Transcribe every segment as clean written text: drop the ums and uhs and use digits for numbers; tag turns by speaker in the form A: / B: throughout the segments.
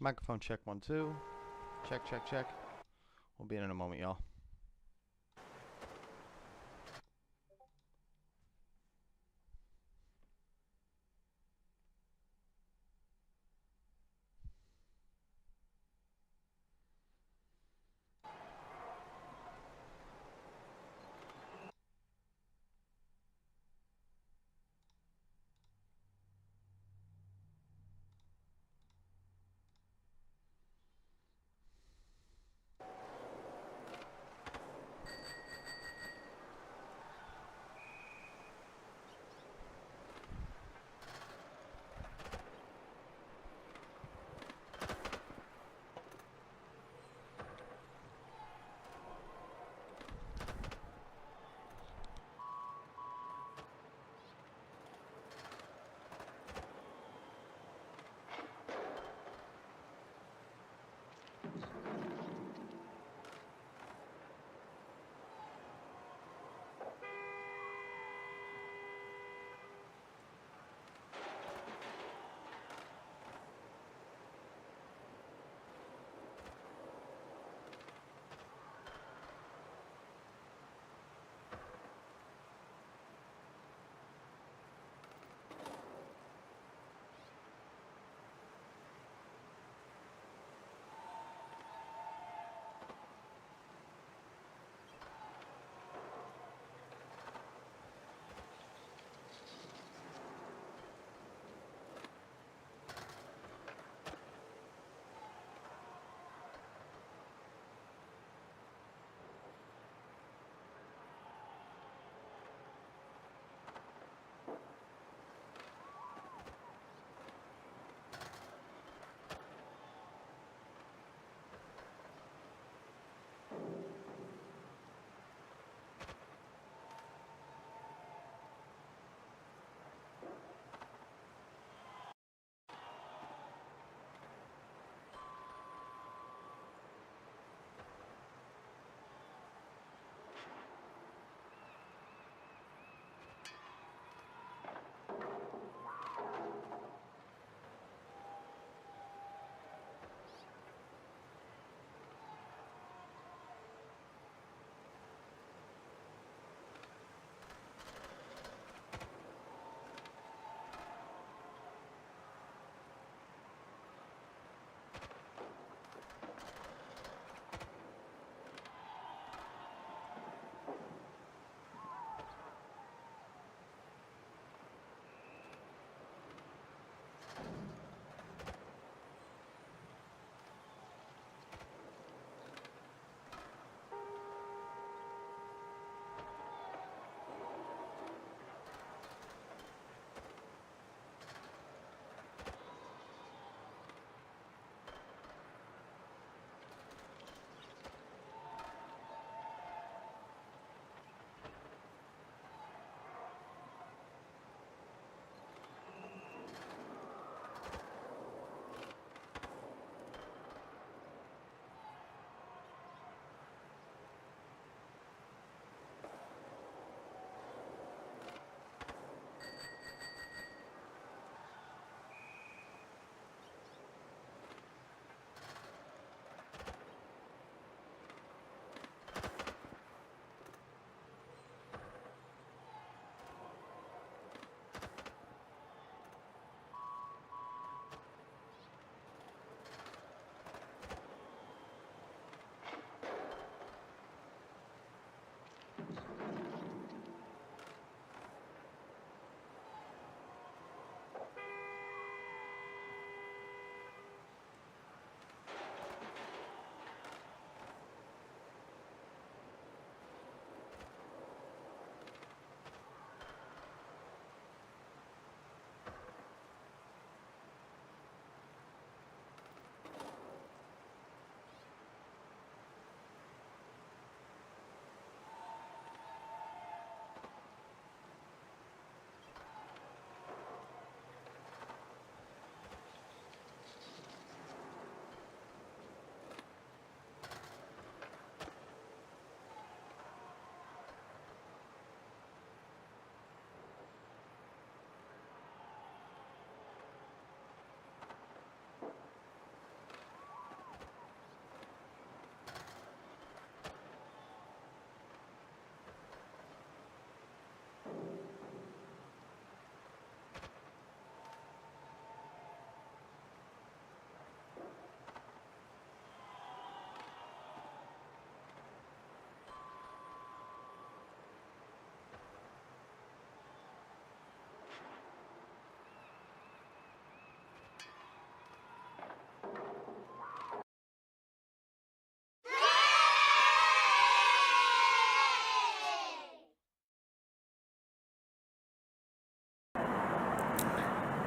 A: Microphone check 1 2. Check check check. We'll be in a moment, y'all.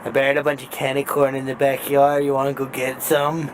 B: I buried a bunch of candy corn in the backyard. You want to go get some?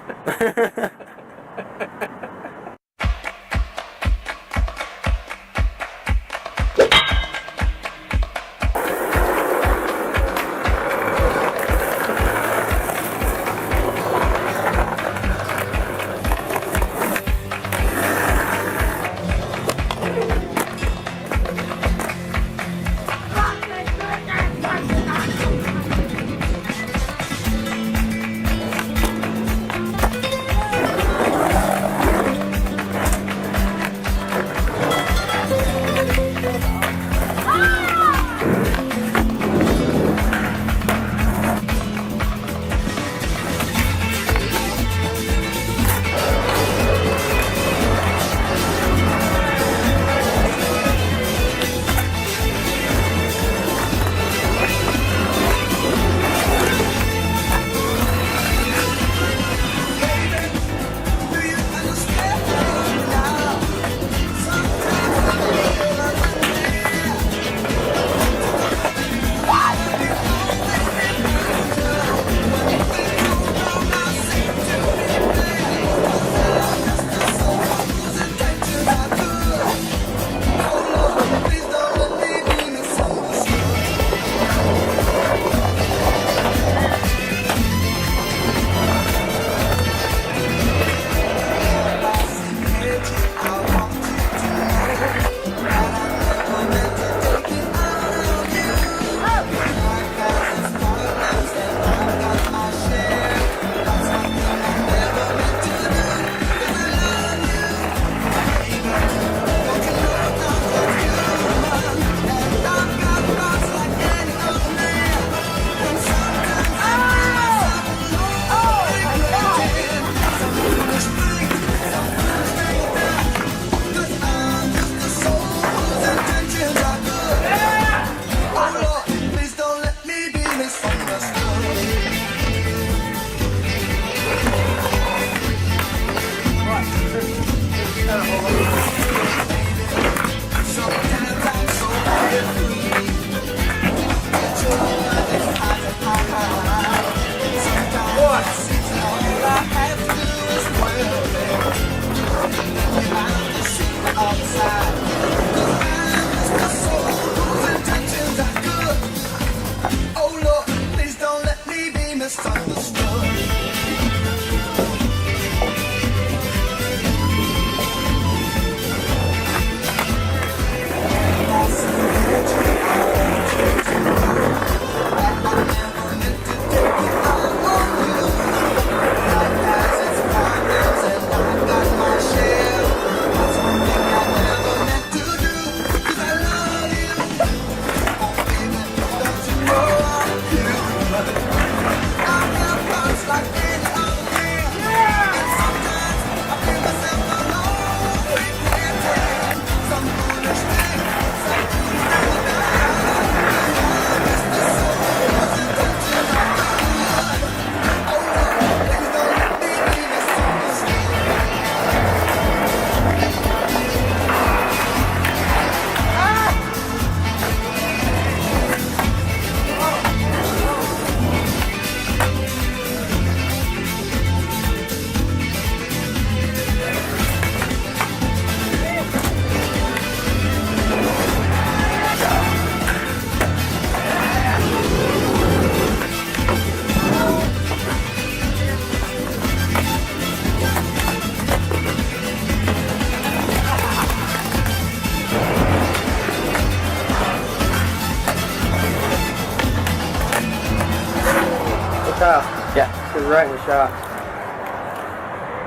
B: Yeah, she was right in the shot.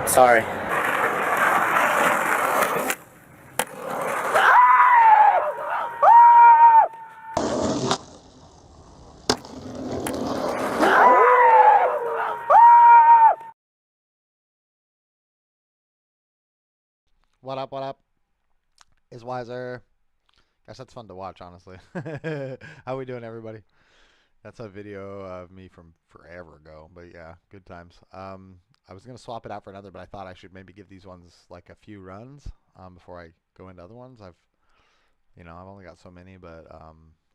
B: Sorry.
A: What up, what up? Is Wiser. Gosh, that's fun to watch, honestly. How we doing, everybody? That's a video of me from forever ago, but yeah, good times. I was gonna swap it out for another, but I thought I should maybe give these ones like a few runs before I go into other ones. I've You know, I've only got so many, but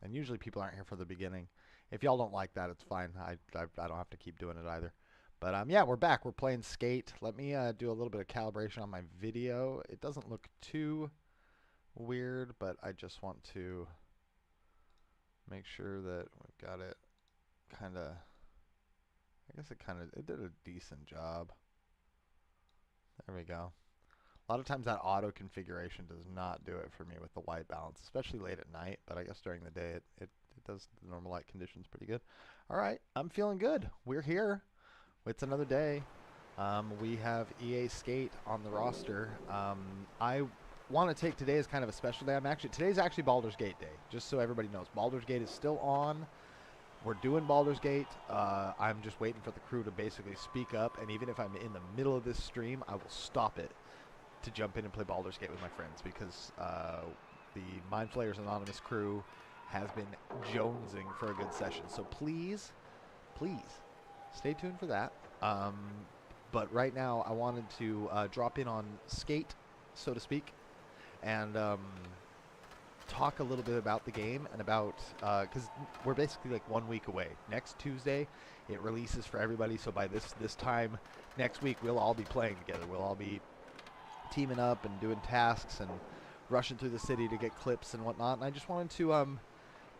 A: and usually people aren't here for the beginning. If y'all don't like that, it's fine. I don't have to keep doing it either. But yeah, we're back. We're playing Skate. Let me do a little bit of calibration on my video. It doesn't look too weird, but I just want to make sure that we've got it kind of. I guess it did a decent job. There we go. A lot of times that auto configuration does not do it for me with the white balance, especially late at night, but I guess during the day it does the normal light conditions pretty good. All right, I'm feeling good. We're here. It's another day. We have EA Skate on the roster. I want to take today as kind of a special day. Today's actually Baldur's Gate day, just so everybody knows. Baldur's Gate is still on. We're doing Baldur's Gate. I'm just waiting for the crew to basically speak up, and even if I'm in the middle of this stream, I will stop it to jump in and play Baldur's Gate with my friends, because the Mind Flayers Anonymous crew has been jonesing for a good session. So please, please, stay tuned for that. But right now, I wanted to drop in on Skate, so to speak, and talk a little bit about the game and about, because we're basically like 1 week away. Next Tuesday, it releases for everybody. So by this time next week, we'll all be playing together. We'll all be teaming up and doing tasks and rushing through the city to get clips and whatnot. And I just wanted to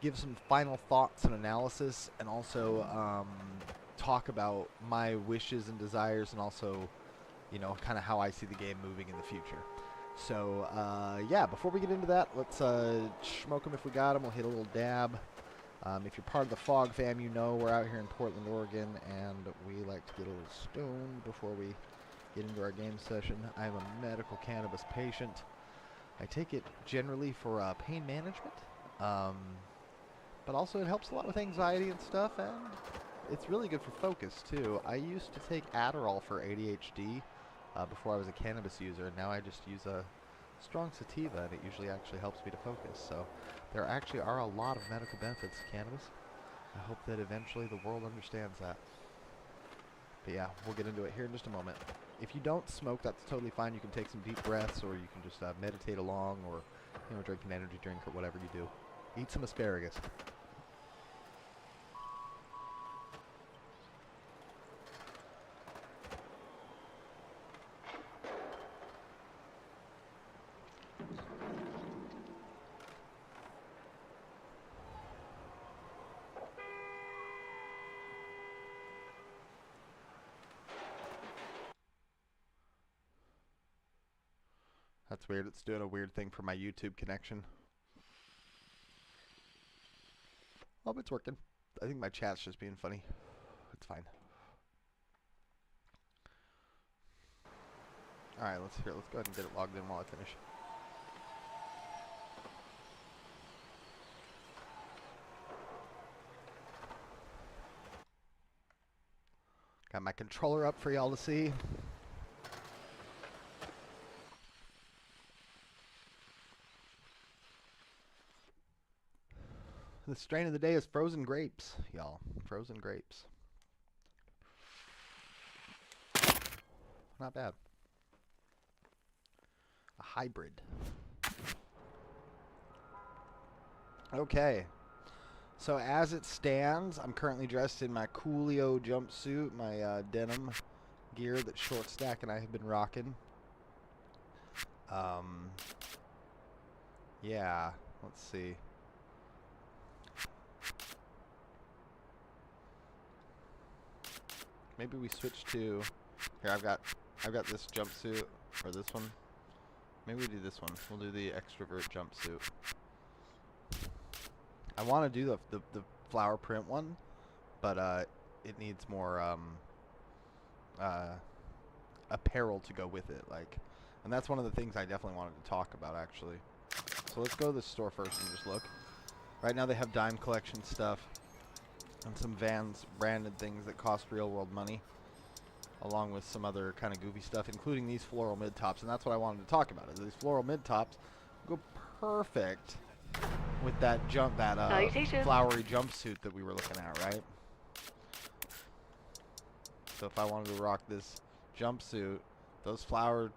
A: give some final thoughts and analysis, and also talk about my wishes and desires, and also, you know, kind of how I see the game moving in the future. So yeah, before we get into that, let's smoke them if we got them. We'll hit a little dab. If you're part of the Fog fam, you know we're out here in Portland, Oregon, and we like to get a little stoned before we get into our game session. I'm a medical cannabis patient. I take it generally for pain management, but also it helps a lot with anxiety and stuff, and it's really good for focus too. I used to take Adderall for ADHD before I was a cannabis user, and now I just use a strong sativa, and it usually actually helps me to focus. So there actually are a lot of medical benefits to cannabis. I hope that eventually the world understands that. But yeah, we'll get into it here in just a moment. If you don't smoke, that's totally fine. You can take some deep breaths, or you can just meditate along, or, you know, drink an energy drink, or whatever you do. Eat some asparagus. That's weird. It's doing a weird thing for my YouTube connection. Oh, it's working. I think my chat's just being funny. It's fine. Alright, let's go ahead and get it logged in while I finish. Got my controller up for y'all to see. The strain of the day is frozen grapes, y'all. Frozen grapes. Not bad. A hybrid. Okay. So as it stands, I'm currently dressed in my Coolio jumpsuit, my denim gear that Short Stack and I have been rocking. Yeah, let's see. Maybe we switch to, here, I've got this jumpsuit, or this one. Maybe we do this one. We'll do the extrovert jumpsuit. I want to do the flower print one, but it needs more apparel to go with it, like, and that's one of the things I definitely wanted to talk about, actually. So let's go to the store first and just look. Right now they have dime collection stuff and some Vans branded things that cost real world money, along with some other kind of goofy stuff, including these floral mid tops. And that's what I wanted to talk about, is these floral mid tops go perfect with that flowery jumpsuit that we were looking at, right? So if I wanted to rock this jumpsuit, those flower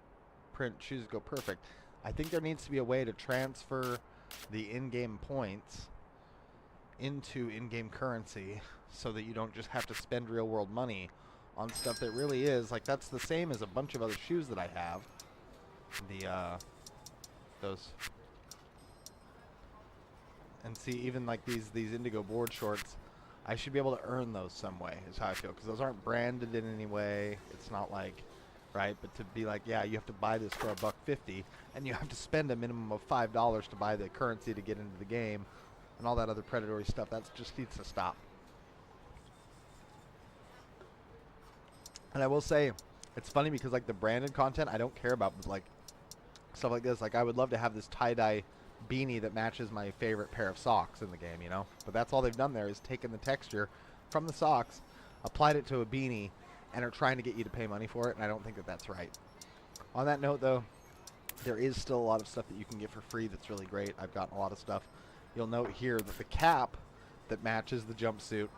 A: print shoes go perfect. I think there needs to be a way to transfer the in-game points into in-game currency so that you don't just have to spend real-world money on stuff that really is like that's the same as a bunch of other shoes that I have. Those and see even like these Indigo board shorts, I should be able to earn those some way is how I feel because those aren't branded in any way. It's not like right, but to be like yeah you have to buy this for $1.50 and you have to spend a minimum of $5 to buy the currency to get into the game and all that other predatory stuff that just needs to stop. And I will say, it's funny because like the branded content I don't care about, but like stuff like this, like I would love to have this tie-dye beanie that matches my favorite pair of socks in the game, you know? But that's all they've done there is taken the texture from the socks, applied it to a beanie, and are trying to get you to pay money for it, and I don't think that that's right. On that note, though, there is still a lot of stuff that you can get for free that's really great. I've gotten a lot of stuff. You'll note here that the cap that matches the jumpsuit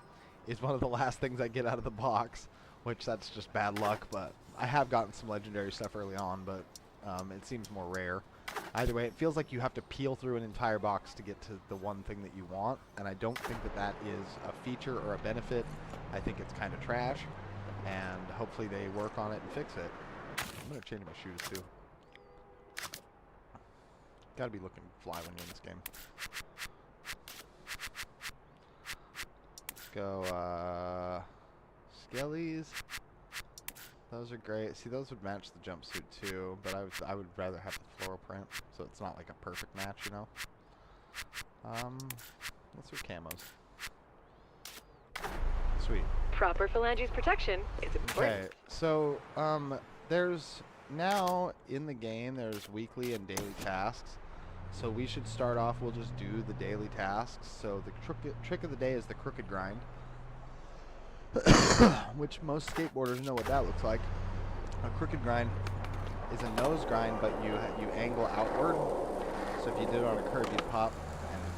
A: is one of the last things I get out of the box, which that's just bad luck, but I have gotten some legendary stuff early on, but it seems more rare. Either way, it feels like you have to peel through an entire box to get to the one thing that you want, and I don't think that that is a feature or a benefit. I think it's kind of trash, and hopefully they work on it and fix it. I'm going to change my shoes, too. Gotta be looking fly when you're in this game. Let's go, Skellies. Those are great. See, those would match the jumpsuit too, but I would rather have the floral print, so it's not like a perfect match, you know. Let's do camos. Sweet.
C: Proper phalanges protection is important.
A: Okay, so there's now in the game there's weekly and daily tasks. So we should start off. We'll just do the daily tasks. So the trick of the day is the crooked grind. Which most skateboarders know what that looks like. A crooked grind is a nose grind, but you angle outward. So if you did it on a curve, you'd pop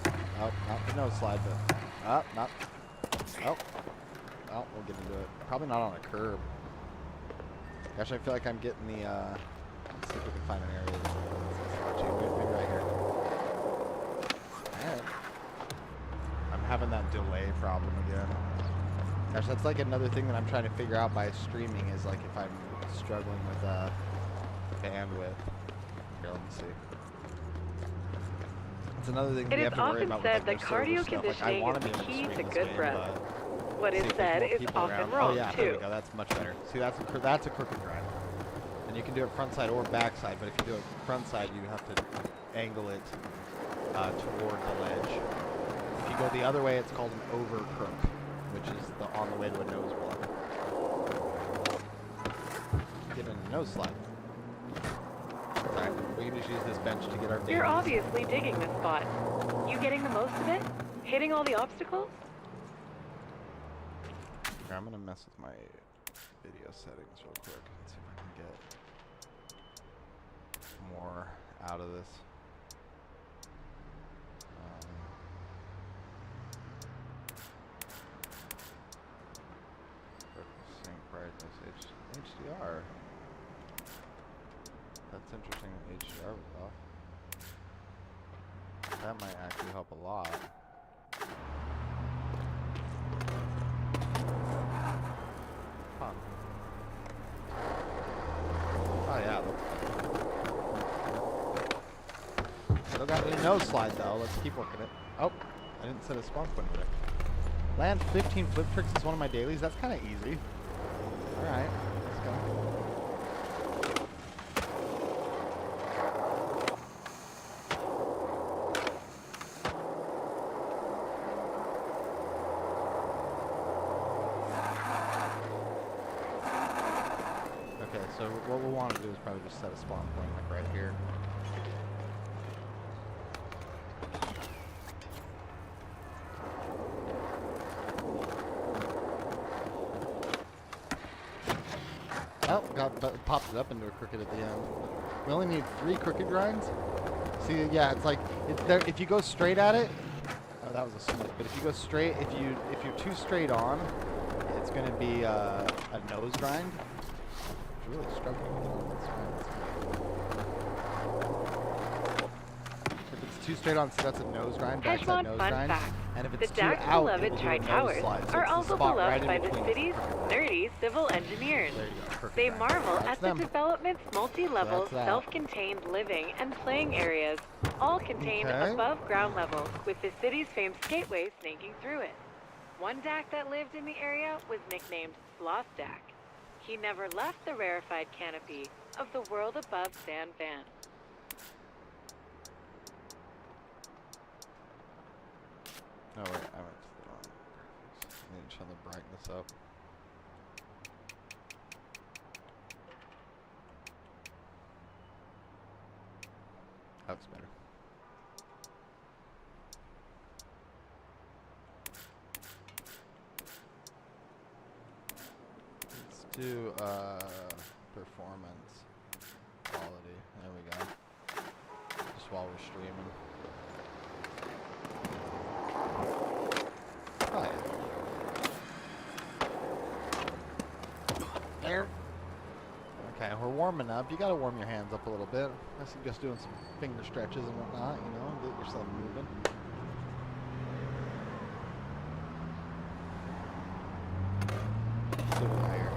A: and not the nose slide, but not we'll get into it. Probably not on a curb. Gosh, I feel like I'm getting the. Let's see if we can find an area. Maybe right here. Alright. I'm having that delay problem again. Gosh, that's like another thing that I'm trying to figure out by streaming is like if I'm struggling with bandwidth. Here, let me see. It's another thing that you have to worry about.
C: It is often said that
A: with, like,
C: cardio
A: server stuff.
C: conditioning
A: like,
C: is the key to good
A: game,
C: breath. What is said is often
A: around.
C: wrong,
A: oh, yeah,
C: too.
A: There we go. That's much better. See, that's a crooked grind. And you can do it front side or back side, but if you do it front side, you have to angle it toward the ledge. If you go the other way, it's called an over crook, which is on the way to a nose block. Get in a nose slide. Alright, we can just use this bench to get our
C: You're
A: dailies.
C: obviously digging this spot. You getting the most of it? Hitting all the obstacles?
A: Okay, I'm gonna mess with my video settings real quick and see if I can get more out of this. Sync brightness, HDR. That's interesting that HDR was off. That might actually help a lot. Huh. Oh yeah, still got any nose slide though. Let's keep working it. Oh, I didn't set a spawn point trick. Land 15 flip tricks is one of my dailies. That's kind of easy. Alright, let's go. Okay, so what we'll want to do is probably just set a spawn point like right here. Oh, popped it up into a crooked at the end. We only need 3 crooked grinds. See, yeah, it's like if you go straight at it. Oh, that was a smooth. But if you go straight, if you're too straight on, it's going to be a nose grind. I'm really struggling with it. If it's 2 straight on, so that's a nose grind, backside
C: Hedgemon
A: nose
C: fun
A: grind.
C: fact.
A: And if
C: The
A: it's 2
C: DAC's
A: out,
C: beloved
A: it will do a nose
C: Tri-Towers
A: slide. So
C: are
A: it's the
C: also
A: spot right
C: beloved
A: in
C: by the
A: between.
C: city's nerdy civil engineers.
A: There you go. Perfect
C: They
A: grind.
C: marvel
A: That's
C: at
A: them.
C: the development's multi-level,
A: So that's that.
C: self-contained living and playing areas, all contained
A: Okay.
C: above ground level, with the city's famed skateway snaking through it. One DAC that lived in the area was nicknamed Sloth DAC. He never left the rarefied canopy of the world above San Van.
A: Oh wait, I went to the wrong. I need to turn the brightness up. That's better. Let's do performance quality. There we go. Just while we're streaming. Oh yeah. There. Okay, we're warming up. You gotta warm your hands up a little bit. I suggest doing some finger stretches and whatnot, you know, get yourself moving. See what I hear.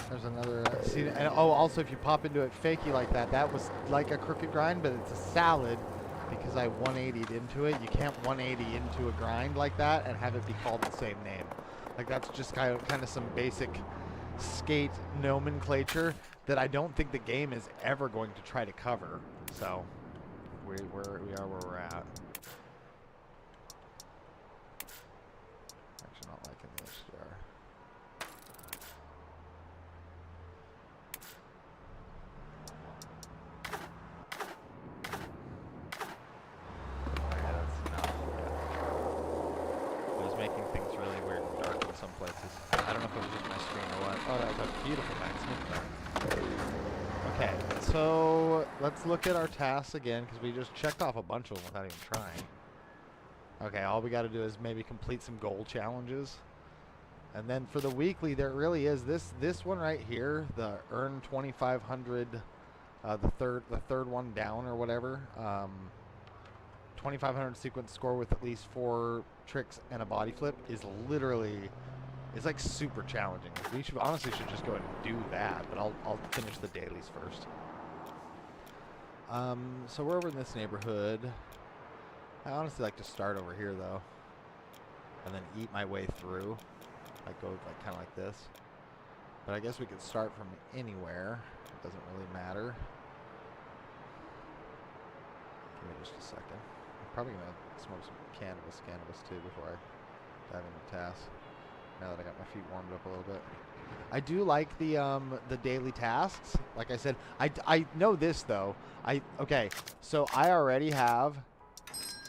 A: There's another, see, and oh, also if you pop into it fakey like that, that was like a crooked grind, but it's a salad because I 180'd into it. You can't 180 into a grind like that and have it be called the same name. Like that's just kind of some basic skate nomenclature that I don't think the game is ever going to try to cover. So we are where we're at. Actually, not liking the HDR. Okay, that's no. It was making things really weird and dark in some places. I don't know if it was just my screen or what. Oh, that was a beautiful backsmith. Okay, so let's look at our tasks again because we just checked off a bunch of them without even trying. Okay, all we got to do is maybe complete some goal challenges. And then for the weekly, there really is this one right here, the earn 2,500, the third one down or whatever. 2,500 sequence score with at least 4 tricks and a body flip is literally, it's like super challenging. We should honestly just go ahead and do that, but I'll finish the dailies first. So we're over in this neighborhood. I honestly like to start over here though, and then eat my way through. Like go like kind of like this. But I guess we could start from anywhere. It doesn't really matter. Give me just a second. I'm probably gonna smoke some cannabis too before I dive into tasks. Now that I got my feet warmed up a little bit. I do like the daily tasks. Like I said, I know this though. Okay, so I already have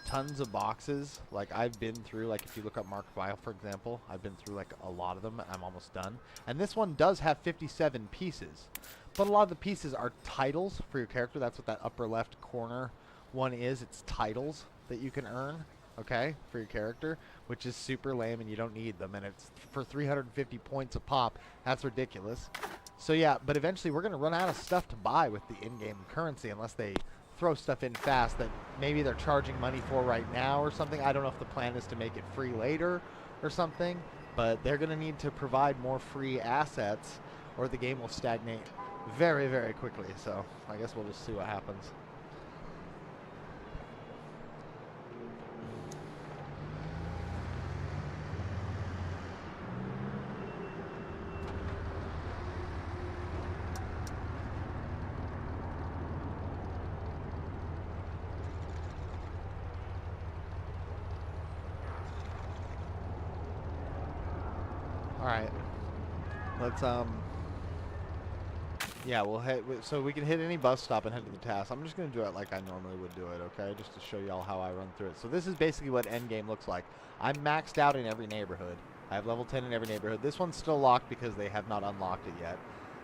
A: tons of boxes. Like I've been through, like if you look up Mark Vile for example, I've been through like a lot of them. I'm almost done. And this one does have 57 pieces. But a lot of the pieces are titles for your character. That's what that upper left corner one is. It's titles that you can earn, okay, for your character, which is super lame and you don't need them. And it's for 350 points a pop. That's ridiculous. So yeah, but eventually we're going to run out of stuff to buy with the in-game currency unless they throw stuff in fast that maybe they're charging money for right now or something. I don't know if the plan is to make it free later or something, but they're going to need to provide more free assets or the game will stagnate very, very quickly. So I guess we'll just see what happens. Alright, let's, yeah, we'll head, so we can hit any bus stop and head to the task. I'm just going to do it like I normally would do it, okay, just to show y'all how I run through it. So this is basically what endgame looks like. I'm maxed out in every neighborhood. I have level 10 in every neighborhood. This one's still locked because they have not unlocked it yet.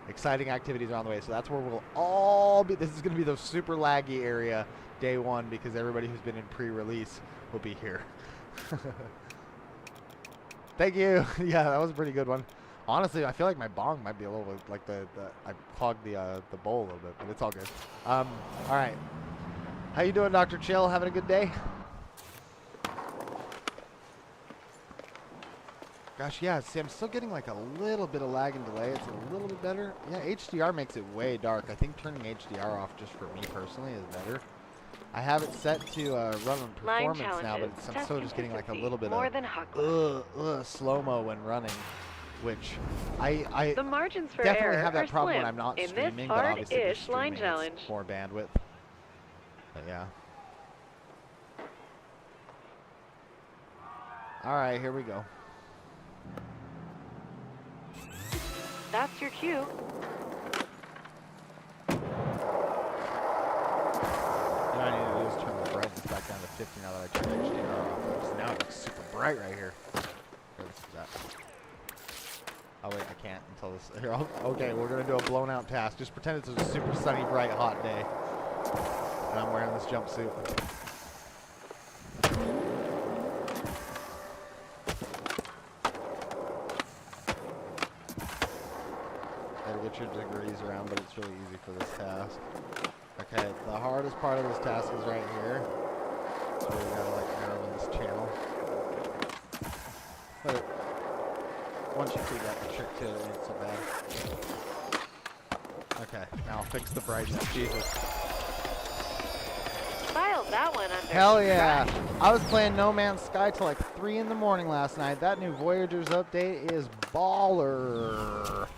A: Exciting activities are on the way, so that's where we'll all be. This is going to be the super laggy area day one because everybody who's been in pre-release will be here. Thank you. Yeah, that was a pretty good one. Honestly, I feel like my bong might be a little bit like the I clogged the bowl a little bit, but it's all good. All right. How you doing, Dr. Chill? Having a good day? Gosh, yeah. See, I'm still getting like a little bit of lag and delay. It's a little bit better. Yeah, HDR makes it way dark. I think turning HDR off just for me personally is better. I have it set to run on performance now, but I'm still just getting like a little bit of slow-mo when running, which I
C: The margins for
A: definitely
C: error
A: have that
C: are
A: problem when
C: slim
A: I'm not
C: in
A: streaming,
C: this
A: but obviously for
C: hard-ish line
A: streaming
C: challenge.
A: it's more bandwidth. But yeah. All right, here we go.
C: That's your cue.
A: What I need to do is turn the brightness back down to 50 now that I turned HDR off. Because now it looks super bright right here. Where this is at. Oh wait, I can't until this. Here, okay, we're gonna do a blown out task. Just pretend it's a super sunny, bright, hot day, and I'm wearing this jumpsuit. Gotta get your degrees around, but it's really easy for this task. Okay, the hardest part of this task is right here. So we gotta like narrow in this channel. But once you figure out the trick to it, it ain't so bad. Okay, now I'll fix the brightness. Jesus.
C: Filed that one under.
A: Hell yeah! I was playing No Man's Sky till like 3 in the morning last night. That new Voyagers update is baller.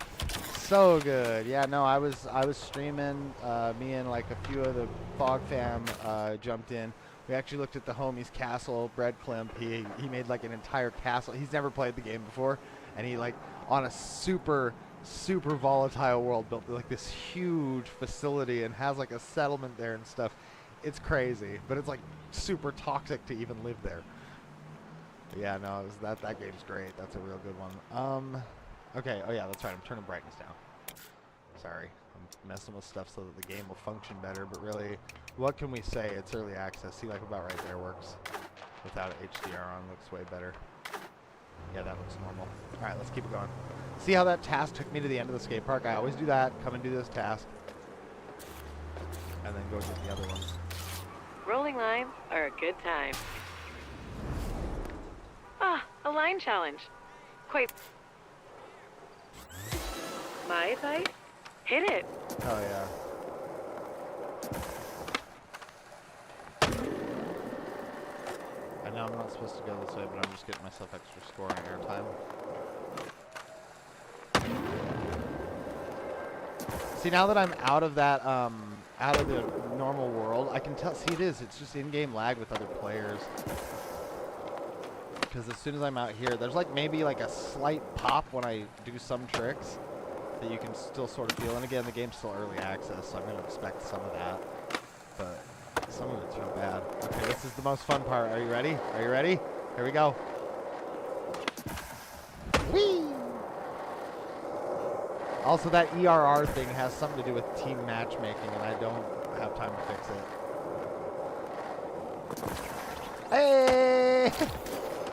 A: So good. Yeah, no, I was streaming. Me and like a few of the Fog fam jumped in. We actually looked at the homie's castle, Bread Klimp. He made like an entire castle. He's never played the game before, and he like on a super volatile world built like this huge facility and has like a settlement there and stuff. It's crazy, but it's like super toxic to even live there. But yeah, no, that game's great. That's a real good one. Okay, oh yeah, that's right. I'm turning brightness down. Sorry, I'm messing with stuff so that the game will function better, but really, what can we say? It's early access. See, like about right there works. Without HDR on, looks way better. Yeah, that looks normal. All right, let's keep it going. See how that task took me to the end of the skate park? I always do that. Come and do this task. And then go get the other ones.
C: Rolling lines are a good time. Ah, a line challenge. Quite. My advice? Hit it.
A: Oh yeah. I know I'm not supposed to go this way, but I'm just getting myself extra score and airtime. See, now that I'm out of that, out of the normal world, I can tell. See, it's just in-game lag with other players. Because as soon as I'm out here, there's like maybe like a slight pop when I do some tricks that you can still sort of feel. And again, the game's still early access, so I'm going to expect some of that. But some of it's real bad. Okay, this is the most fun part. Are you ready? Are you ready? Here we go. Whee! Also, that ERR thing has something to do with team matchmaking, and I don't have time to fix it. Hey!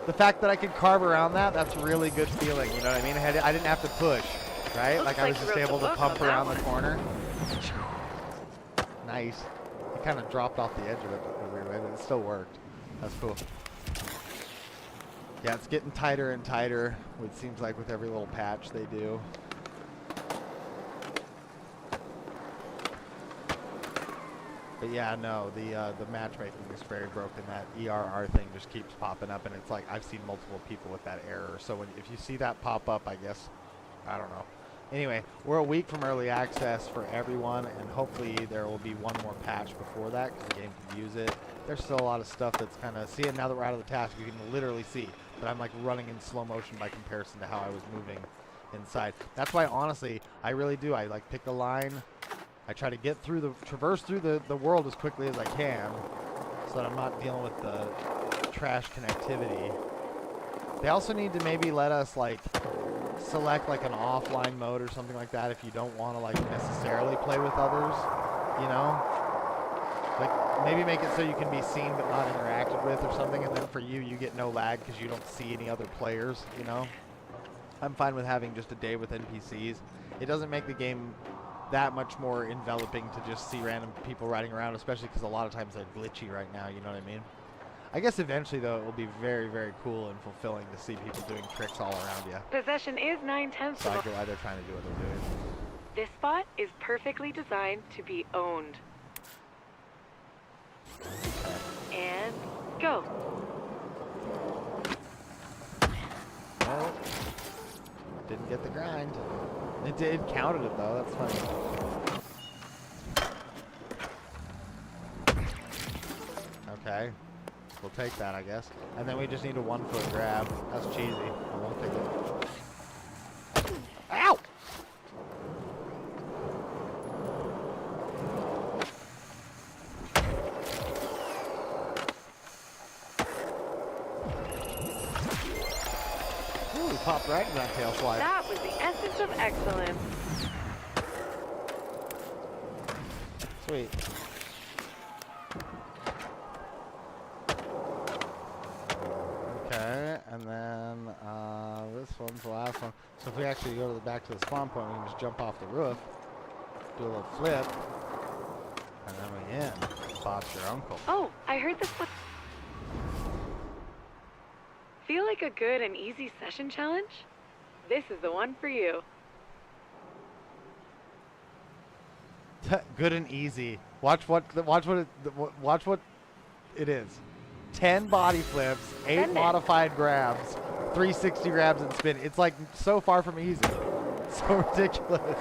A: The fact that I could carve around that's really good feeling, you know what I mean? I didn't have to push, right?
C: Looks
A: Like I was just able to pump around the corner. Nice. It kind of dropped off the edge of it in a weird way, but it still worked. That's cool. Yeah, it's getting tighter and tighter, it seems like with every little patch they do. But yeah, no, the matchmaking is very broken. That ERR thing just keeps popping up, and it's like I've seen multiple people with that error. So if you see that pop up, I guess, I don't know. Anyway, we're a week from early access for everyone, and hopefully there will be one more patch before that because the game can use it. There's still a lot of stuff that's kind of, see, now that we're out of the task, you can literally see that I'm like running in slow motion by comparison to how I was moving inside. That's why, honestly, I really do. I like pick a line. I try to traverse through the world as quickly as I can so that I'm not dealing with the trash connectivity. They also need to maybe let us like select like an offline mode or something like that if you don't want to like necessarily play with others, you know? Like maybe make it so you can be seen but not interacted with or something, and then for you get no lag because you don't see any other players, you know? I'm fine with having just a day with NPCs. It doesn't make the game that much more enveloping to just see random people riding around, especially because a lot of times they're glitchy right now, you know what I mean? I guess eventually, though, it will be very, very cool and fulfilling to see people doing tricks all around you.
C: Possession is 9/10
A: So I
C: of
A: get why they're trying to do what they're doing.
C: This spot is perfectly designed to be owned. And go.
A: No, didn't get the grind. It did counted it though. That's funny. Okay, we'll take that, I guess. And then we just need a 1-foot grab. That's cheesy. I won't take it. Ow! Ooh, we popped right in that tail slide.
C: That was the essence of excellence.
A: Sweet. Okay, and then this one's the last one. So if we actually go to the back to the spawn point, we can just jump off the roof, do a little flip, and then we in. Bob's your uncle.
C: Oh, I heard this one. Feel like a good and easy session challenge? This is the one for you.
A: Good and easy. Watch what it is. 10 body flips, 8
C: Send it.
A: modified grabs, 360 grabs and spin. It's like so far from easy. So ridiculous.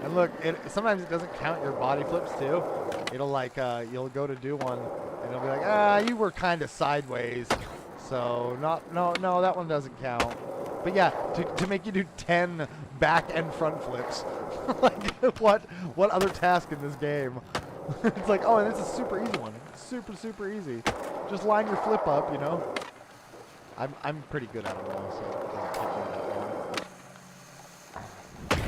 A: And look, sometimes it doesn't count your body flips too. It'll like, you'll go to do one and it'll be like, you were kind of sideways. So no, that one doesn't count. But yeah, to make you do 10 back and front flips. Like, what other task in this game? It's like, oh, and it's a super easy one. Super, super easy. Just line your flip up, you know? I'm pretty good at it though, so it doesn't take me that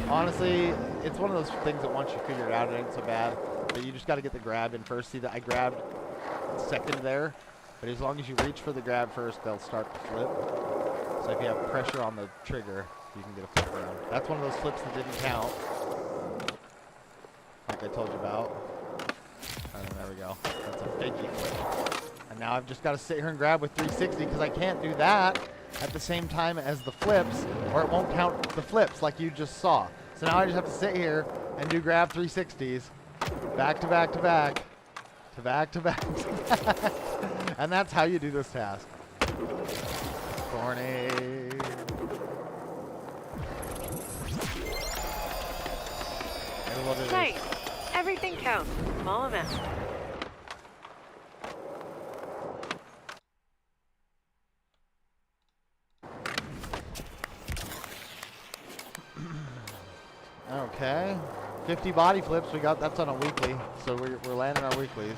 A: long. Honestly, it's one of those things that once you figure it out, it ain't so bad. But you just got to get the grab in first. See that I grabbed second there, but as long as you reach for the grab first, they'll start to flip. So if you have pressure on the trigger, you can get a flip around. That's one of those flips that didn't count, like I told you about. And there we go. That's a figgy flip. And now I've just got to sit here and grab with 360 because I can't do that at the same time as the flips, or it won't count the flips like you just saw. So now I just have to sit here and do grab 360s, back to back to back, to back to back to back. And that's how you do this task. Corny. And what it is.
C: Nice. Everything counts. Small amount.
A: Okay. 50 body flips. We got that's on a weekly. So we're landing our weeklies.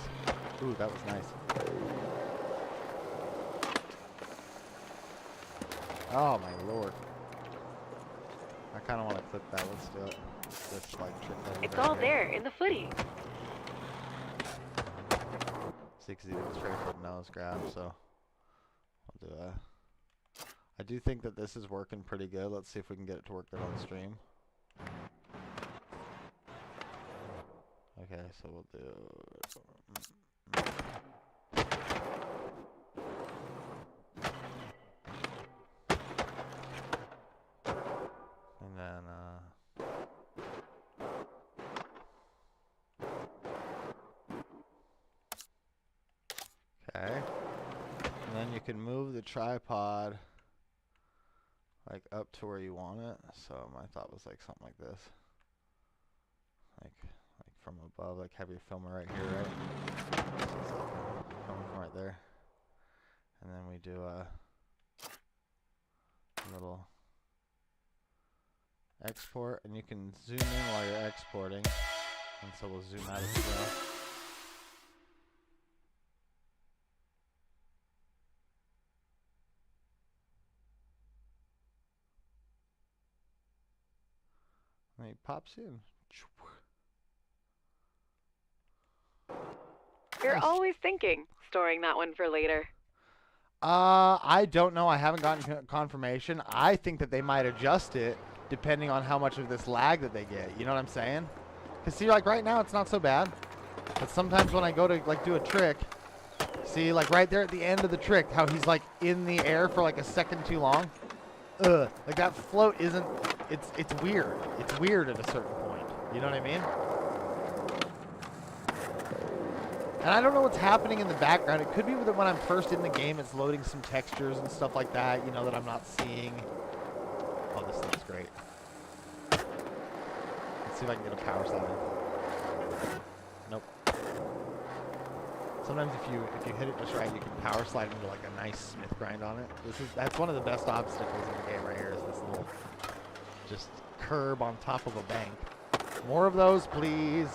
A: Ooh, that was nice. Oh my lord. I kind of want to clip that. Let's do it. This like trick thing
C: It's
A: right
C: all
A: here.
C: there in the footy.
A: 60 with straight foot nose grab, so I'll do a. I do think that this is working pretty good. Let's see if we can get it to work good on the stream. Okay, so we'll do. And then, okay. And then you can move the tripod like up to where you want it. So my thought was like something like this. Like from above, like have your filmer right here, right? So it's like filmer from right there. And then we do a little export, and you can zoom in while you're exporting, and so we'll zoom out as well. And he pops in.
C: You're
A: Nice.
C: always thinking, storing that one for later.
A: I don't know. I haven't gotten confirmation. I think that they might adjust it depending on how much of this lag that they get. You know what I'm saying? Because see, like right now, it's not so bad. But sometimes when I go to like do a trick, see, like right there at the end of the trick, how he's like in the air for like a second too long. Like that float isn't. It's weird. It's weird at a certain point. You know what I mean? And I don't know what's happening in the background. It could be that when I'm first in the game, it's loading some textures and stuff like that, you know, that I'm not seeing. Oh, this looks great. Let's see if I can get a power slide in. Nope. Sometimes if you hit it just right, you can power slide into like a nice smith grind on it. That's one of the best obstacles in the game right here, is this little just curb on top of a bank. More of those, please.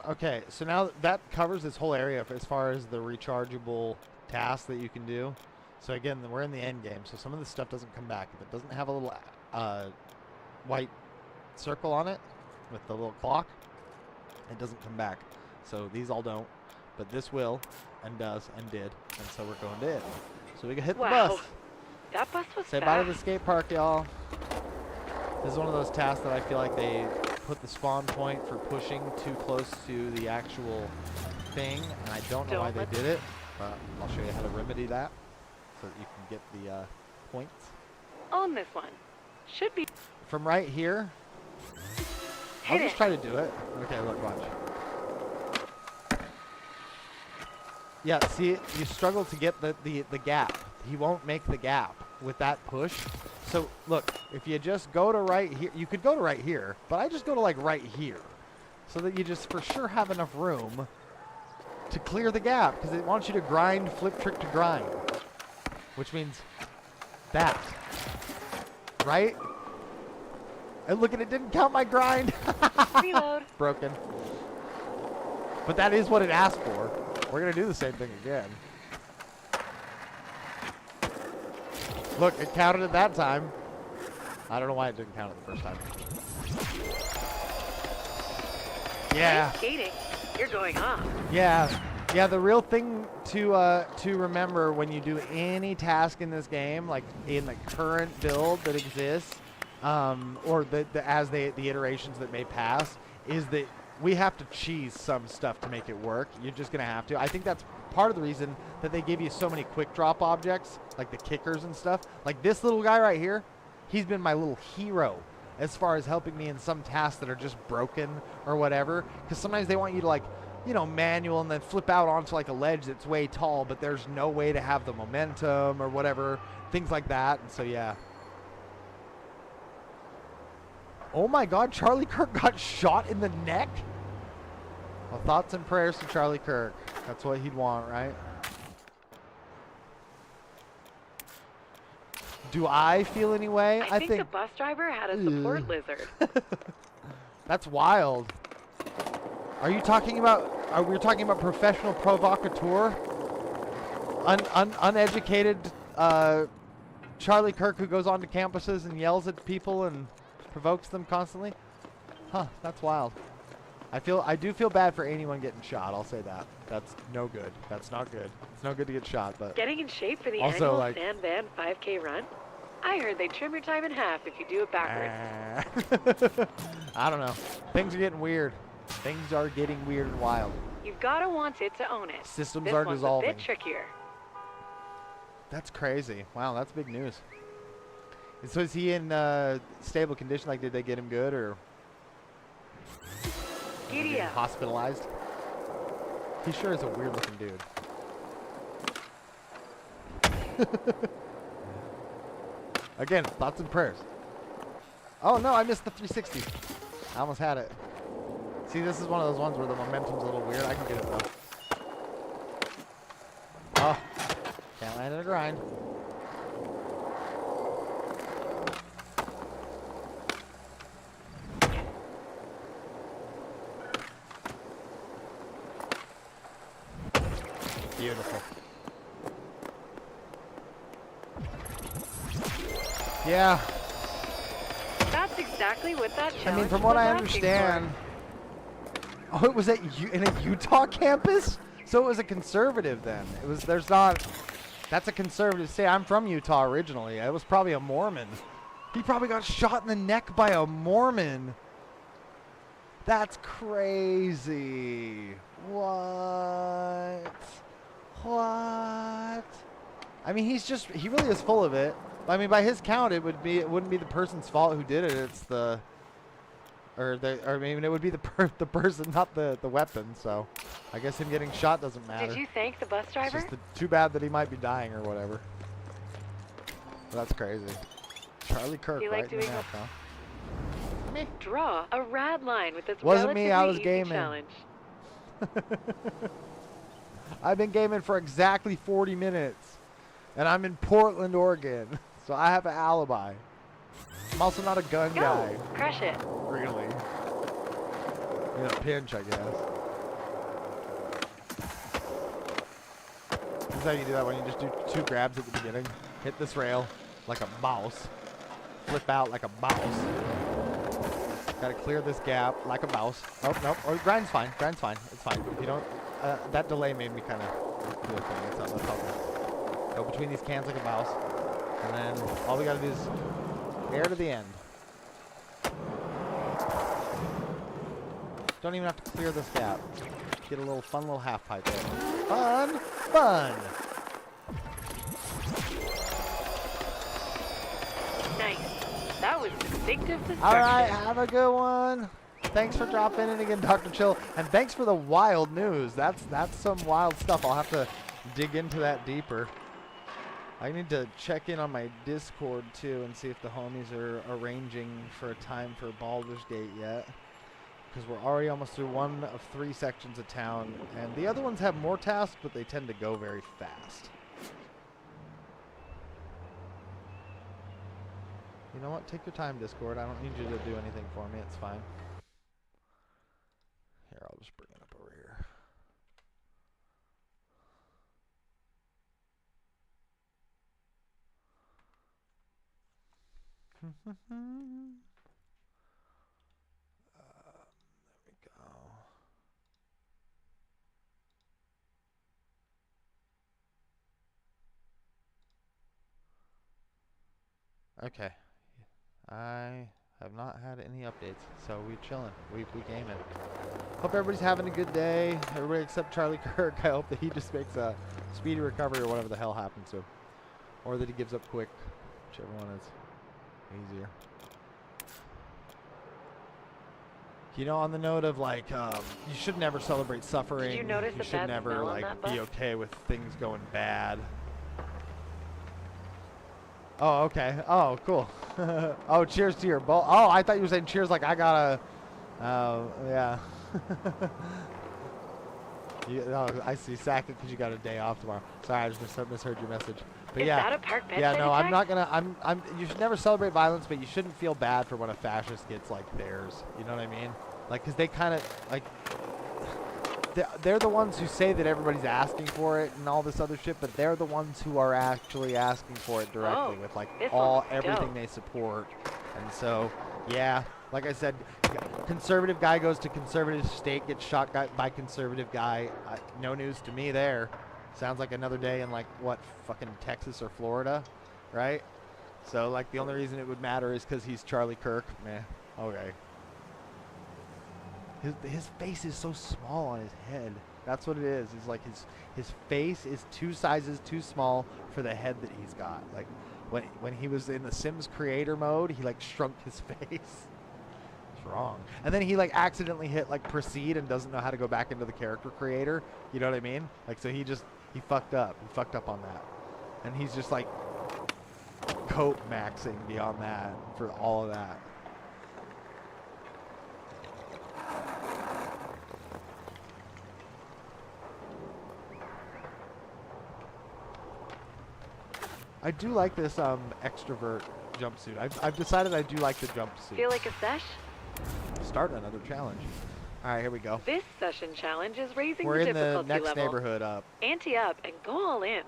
A: Okay, so now that covers this whole area as far as the rechargeable tasks that you can do. So again, we're in the end game, so some of this stuff doesn't come back. If it doesn't have a little white circle on it with the little clock, it doesn't come back. So these all don't, but this will, and does, and did, and so we're going to it. So we can hit the bus.
C: That bus was
A: Say
C: fast.
A: bye to the skate park, y'all. This is one of those tasks that I feel like they put the spawn point for pushing too close to the actual thing, and I don't know why they did it, but I'll show you how to remedy that so that you can get the points.
C: On this one. Should be.
A: From right here, I'll just try to do it. Okay, look, watch. Yeah, see, you struggle to get the gap. He won't make the gap with that push. So, look, if you just go to right here, you could go to right here, but I just go to, like, right here. So that you just for sure have enough room to clear the gap, because it wants you to grind, flip trick to grind. Which means that. Right? And look, at it didn't count my grind.
C: Reload.
A: Broken. But that is what it asked for. We're going to do the same thing again. Look, it counted it that time. I don't know why it didn't count it the first time. Yeah.
C: Nice skating. You're going off.
A: Yeah. Yeah, the real thing to remember when you do any task in this game, like in the current build that exists, or the iterations that may pass, is that we have to cheese some stuff to make it work. You're just going to have to. I think that's part of the reason that they give you so many quick drop objects, like the kickers and stuff. Like this little guy right here, he's been my little hero as far as helping me in some tasks that are just broken or whatever. Because sometimes they want you to, like, you know, manual and then flip out onto like a ledge that's way tall, but there's no way to have the momentum or whatever, things like that. And so, yeah. Oh my God, Charlie Kirk got shot in the neck? Well, thoughts and prayers to Charlie Kirk. That's what he'd want, right? Do I feel any way?
C: I think the bus driver had a support lizard.
A: That's wild. Are you talking about, are we talking about professional provocateur? Uneducated Charlie Kirk who goes onto campuses and yells at people and provokes them constantly? Huh, that's wild. I do feel bad for anyone getting shot, I'll say that. That's no good. That's not good. It's no good to get shot, but
C: Getting in shape for the
A: also,
C: annual Sand Van 5K run? I heard they trim your time in half if you do it backwards.
A: I don't know. Things are getting weird. Things are getting weird and wild.
C: You've got to want it to own it.
A: Systems
C: This
A: are
C: one's
A: dissolving.
C: a bit trickier.
A: That's crazy. Wow, that's big news. And so is he in stable condition? Like, did they get him good, or
C: Giddy up.
A: hospitalized? He sure is a weird looking dude. Again, thoughts and prayers. Oh no, I missed the 360. I almost had it. See, this is one of those ones where the momentum's a little weird. I can get it though. Oh, can't land in a grind. Beautiful. Yeah.
C: That's exactly what that challenge
A: I mean, from what
C: was
A: I
C: asking
A: understand. Oh, it was in a Utah campus? So it was a conservative then. It was. There's not. That's a conservative state. I'm from Utah originally. It was probably a Mormon. He probably got shot in the neck by a Mormon. That's crazy. What? What? I mean, he really is full of it. I mean, by his count, it wouldn't be the person's fault who did it. It's I mean, it would be the person, not the weapon. So, I guess him getting shot doesn't matter.
C: Did you thank the bus driver?
A: It's just too bad that he might be dying or whatever. That's crazy. Charlie Kirk,
C: You like
A: right in the
C: doing
A: neck, huh? Me.
C: Draw a rad line with this
A: Wasn't me, I was
C: easy
A: gaming.
C: challenge.
A: I've been gaming for exactly 40 minutes, and I'm in Portland, Oregon, so I have an alibi. I'm also not a gun guy.
C: Go, crush it.
A: Really? In a pinch, I guess. This is how you do that when you just do 2 grabs at the beginning. Hit this rail like a mouse. Flip out like a mouse. Gotta clear this gap like a mouse. Oh, nope. Or grind's fine. Grind's fine. It's fine. If you don't... that delay made me kind of do a thing. That's all good. Go between these cans like a mouse. And then all we gotta do is air to the end. Don't even have to clear this gap. Get a little fun little half pipe there. Fun! Fun!
C: Nice. That was distinctive destruction.
A: Alright, have a good one. Thanks for dropping in again, Dr. Chill. And thanks for the wild news. That's some wild stuff. I'll have to dig into that deeper. I need to check in on my Discord too and see if the homies are arranging for a time for Baldur's Gate yet. Because we're already almost through 1 of 3 sections of town. And the other ones have more tasks, but they tend to go very fast. You know what? Take your time, Discord. I don't need you to do anything for me. It's fine. Here, I'll just bring it up over here. There we go. Okay. I have not had any updates, so we chilling. We gaming. Hope everybody's having a good day. Everybody except Charlie Kirk. I hope that he just makes a speedy recovery or whatever the hell happens to him. Or that he gives up quick. Whichever one is easier. You know, on the note of like, you should never celebrate suffering.
C: Did you notice the
A: should
C: bad
A: never
C: smell on
A: like
C: that
A: be
C: bus?
A: okay with things going bad. Oh, okay. Oh, cool. Oh, cheers to your bowl. Oh, I thought you were saying cheers like I got a... Oh, yeah. I see. Sack it because you got a day off tomorrow. Sorry, I just misheard your message. But
C: Is
A: yeah.
C: that a park bench
A: Yeah, no,
C: I
A: I'm not gonna... you should never celebrate violence, but you shouldn't feel bad for when a fascist gets, like, theirs. You know what I mean? Like, because they kind of, like... They're the ones who say that everybody's asking for it and all this other shit, but they're the ones who are actually asking for it directly with like everything
C: dope.
A: they support. And so, yeah, like I said, conservative guy goes to conservative state, gets shot by conservative guy. No news to me there. Sounds like another day in like what, fucking Texas or Florida, right? So like the only reason it would matter is because he's Charlie Kirk. Meh. Okay. His face is so small on his head. That's what it is. It's like his face is 2 sizes too small for the head that he's got. Like when he was in the Sims creator mode, he like shrunk his face. It's wrong. And then he like accidentally hit like proceed and doesn't know how to go back into the character creator. You know what I mean? Like so he fucked up. He fucked up on that. And he's just like coat maxing beyond that for all of that. I do like this extrovert jumpsuit. I've decided I do like the jumpsuit.
C: Feel like a sesh?
A: Start another challenge. All right, here we go.
C: This session challenge is raising
A: We're
C: the
A: in the
C: difficulty
A: next
C: level.
A: neighborhood up.
C: Ante up and go all in.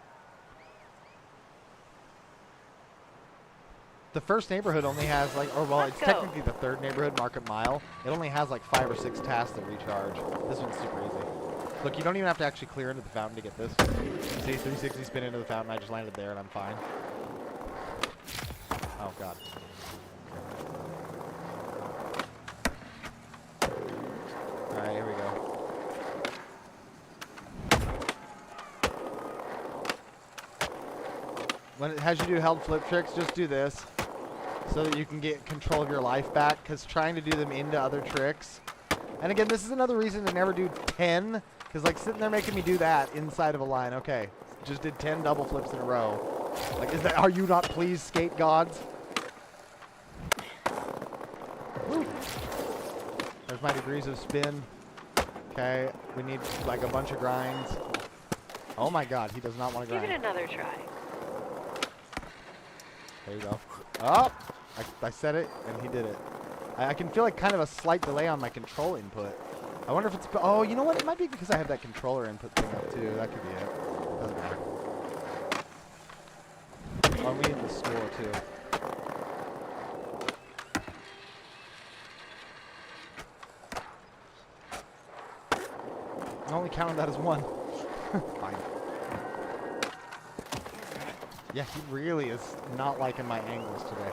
A: The first neighborhood only has like, or well,
C: Let's
A: it's
C: go.
A: technically the third neighborhood, Market Mile. It only has like 5 or 6 tasks to recharge. This one's super easy. Look, you don't even have to actually clear into the fountain to get this. See, 360 spin into the fountain. I just landed there and I'm fine. Oh, God. Alright, here we go. When it has you do held flip tricks, just do this so that you can get control of your life back, because trying to do them into other tricks. And again, this is another reason to never do 10, because like sitting there making me do that inside of a line. Okay, just did 10 double flips in a row. Like, are you not pleased, skate gods? Woo. There's my degrees of spin. Okay, we need like a bunch of grinds. Oh my God, he does not want to grind.
C: Give it another try.
A: There you go. Oh! I said it, and he did it. I can feel like kind of a slight delay on my control input. I wonder if it's... Oh, you know what? It might be because I have that controller input thing up, too. That could be it. Doesn't matter. Oh, we need the score, too. I only counted that as one. Fine. Yeah, he really is not liking my angles today.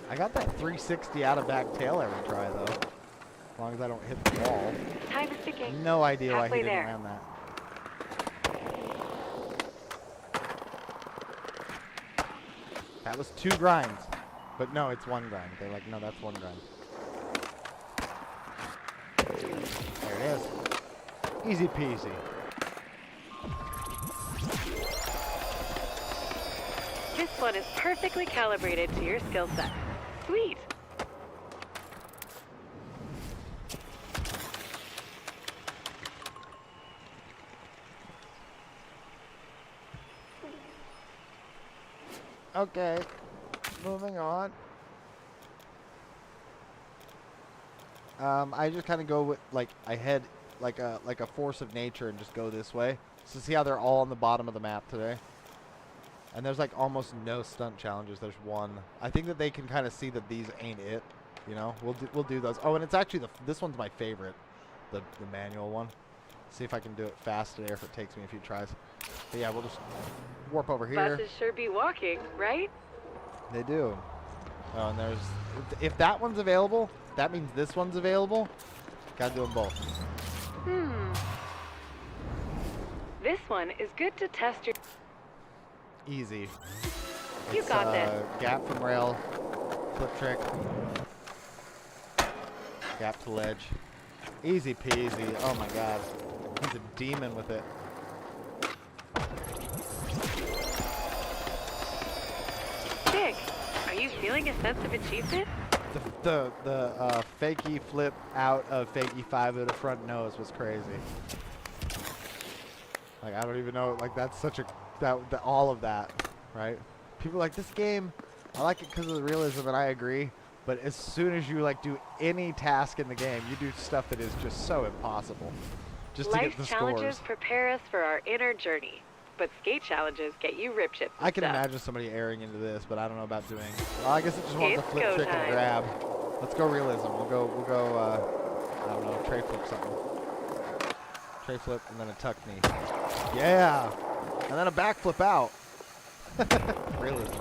A: I got that 360 out of back tail every try, though. As long as I don't hit the wall.
C: Time is ticking.
A: No idea why
C: Halfway
A: he didn't
C: there.
A: land that. That was 2 grinds. But no, it's 1 grind. They're like, no, that's 1 grind. There it is. Easy peasy.
C: This one is perfectly calibrated to your skill set. Sweet.
A: Okay, moving on. I just kind of go with, like, I head like a force of nature and just go this way. So see how they're all on the bottom of the map today? And there's like almost no stunt challenges. There's one. I think that they can kind of see that these ain't it. You know, we'll do those. Oh, and it's actually this one's my favorite, the manual one. See if I can do it fast today, or if it takes me a few tries. But yeah, we'll just warp over here.
C: Buses sure be walking, right?
A: They do. Oh, and there's if that one's available, that means this one's available. Gotta do them both.
C: This one is good to test your...
A: Easy.
C: You
A: It's,
C: got this.
A: Gap from rail, flip trick, gap to ledge. Easy peasy. Oh my God, he's a demon with it.
C: Dick, are you feeling a sense of achievement?
A: The fakie flip out of fakie 5 of the front nose was crazy. Like, I don't even know, like, that's such a, all of that, right? People are like, this game, I like it because of the realism, and I agree, but as soon as you, like, do any task in the game, you do stuff that is just so impossible, just to get
C: Life
A: the
C: challenges
A: scores.
C: prepare us for our inner journey, but skate challenges get you rip chips and
A: I can
C: stuff.
A: imagine somebody airing into this, but I don't know about doing, well, I guess it just wants a
C: It's
A: flip
C: go
A: trick and
C: time.
A: grab. Let's go realism. We'll go, I don't know, tray flip something. Tray flip and then a tuck knee. Yeah! And then a backflip out. Realism.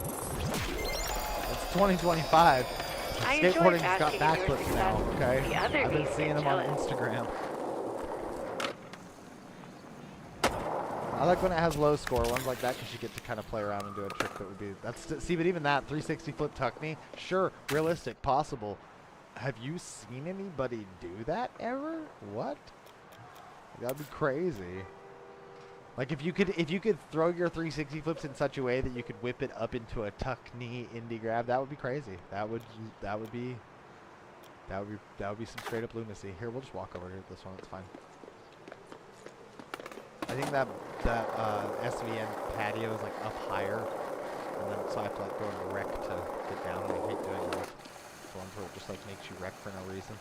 A: It's 2025.
C: I enjoy
A: Skateboarding's got
C: asking you your
A: backflips now,
C: success.
A: okay?
C: The other
A: I've been
C: me
A: seeing
C: gets
A: them on
C: jealous.
A: Instagram. I like when it has low score ones like that because you get to kind of play around and do a trick that would be... See, but even that, 360 flip tuck knee, sure, realistic, possible. Have you seen anybody do that ever? What? That'd be crazy. Like if you could throw your 360 flips in such a way that you could whip it up into a tuck knee indie grab, that would be crazy. That would be some straight up lunacy. Here, we'll just walk over here to this one. It's fine. I think that SVN patio is like up higher, and then so I have to like go into wreck to get down. And I hate doing those ones where it just like makes you wreck for no reason.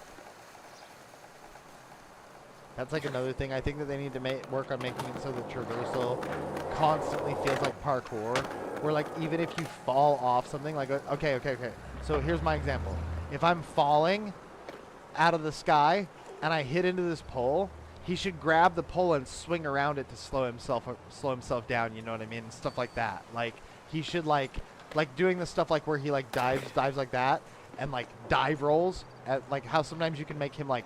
A: That's like another thing. I think that they need to work on making it so that traversal constantly feels like parkour. Where like even if you fall off something, like okay. So here's my example. If I'm falling out of the sky, and I hit into this pole, he should grab the pole and swing around it to slow himself down. You know what I mean? And stuff like that. Like he should like doing the stuff like where he like dives like that and like dive rolls at like how sometimes you can make him like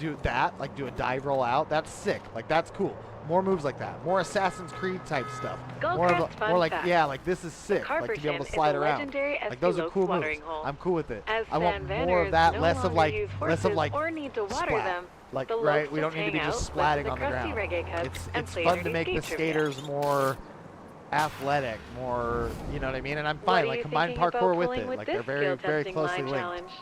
A: do that, like do a dive roll out. That's sick. Like that's cool. More moves like that. More Assassin's Creed type stuff. More like yeah, like this is sick. Like to be able to slide around. Like those are cool moves. I'm cool with it. I want more of that, less of like
C: or need to water
A: splat.
C: them.
A: Like right, we don't need to be just splatting on the ground. It's fun to make the skaters more athletic, more, you know what I mean? And I'm fine. Like combine parkour with it. Like they're very closely linked.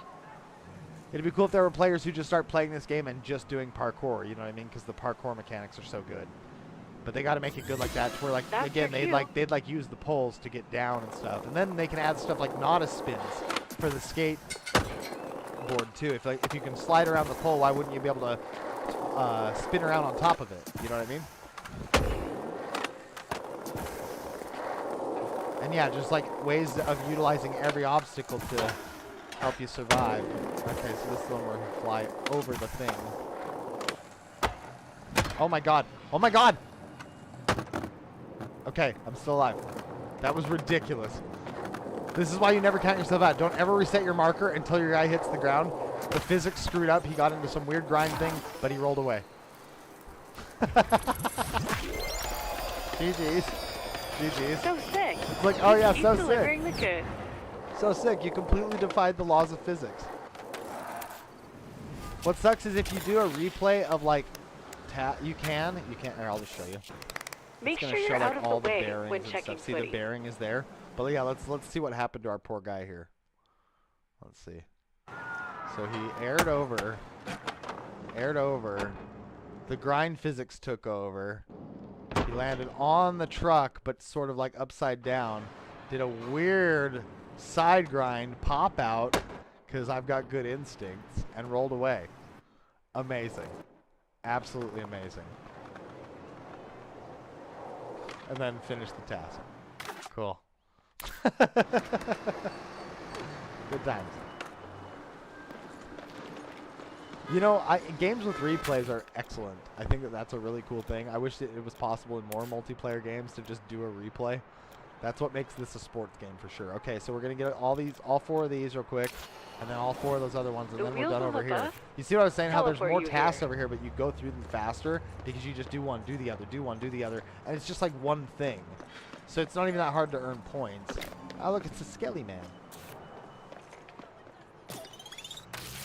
A: It'd be cool if there were players who just start playing this game and just doing parkour, you know what I mean? Because the parkour mechanics are so good. But they got to make it good like that, to where like again they'd use the poles to get down and stuff, and then they can add stuff like Nauta spins for the skateboard too. If you can slide around the pole, why wouldn't you be able to spin around on top of it? You know what I mean? And yeah, just like ways of utilizing every obstacle to help you survive. Okay, so this is the one where you fly over the thing. Oh my god. Oh my god! Okay, I'm still alive. That was ridiculous. This is why you never count yourself out. Don't ever reset your marker until your guy hits the ground. The physics screwed up. He got into some weird grind thing, but he rolled away. GG's. GG's.
C: So sick.
A: It's like, oh yeah, so sick.
C: Delivering the goods.
A: So sick, you completely defied the laws of physics. What sucks is if you do a replay of like, you can't, here, I'll just show you.
C: Make sure
A: show,
C: you're
A: like,
C: out of
A: all
C: the way
A: bearings
C: when
A: and
C: checking
A: stuff. See,
C: footy.
A: the bearing is there. But yeah, let's see what happened to our poor guy here. Let's see. So he aired over. The grind physics took over. He landed on the truck, but sort of like upside down. Did a weird side grind pop out because I've got good instincts and rolled away. Amazing. Absolutely amazing. And then finished the task. Cool. Good times. You know, games with replays are excellent. I think that's a really cool thing. I wish that it was possible in more multiplayer games to just do a replay. That's what makes this a sports game for sure. Okay, so we're gonna get all four of these real quick, and then all four of those other ones, and then we're done over here. You see what I was saying? How there's more tasks over here, but you go through them faster because you just do one, do the other, do one, do the other, and it's just like one thing. So it's not even that hard to earn points. Oh look, it's a Skelly Man.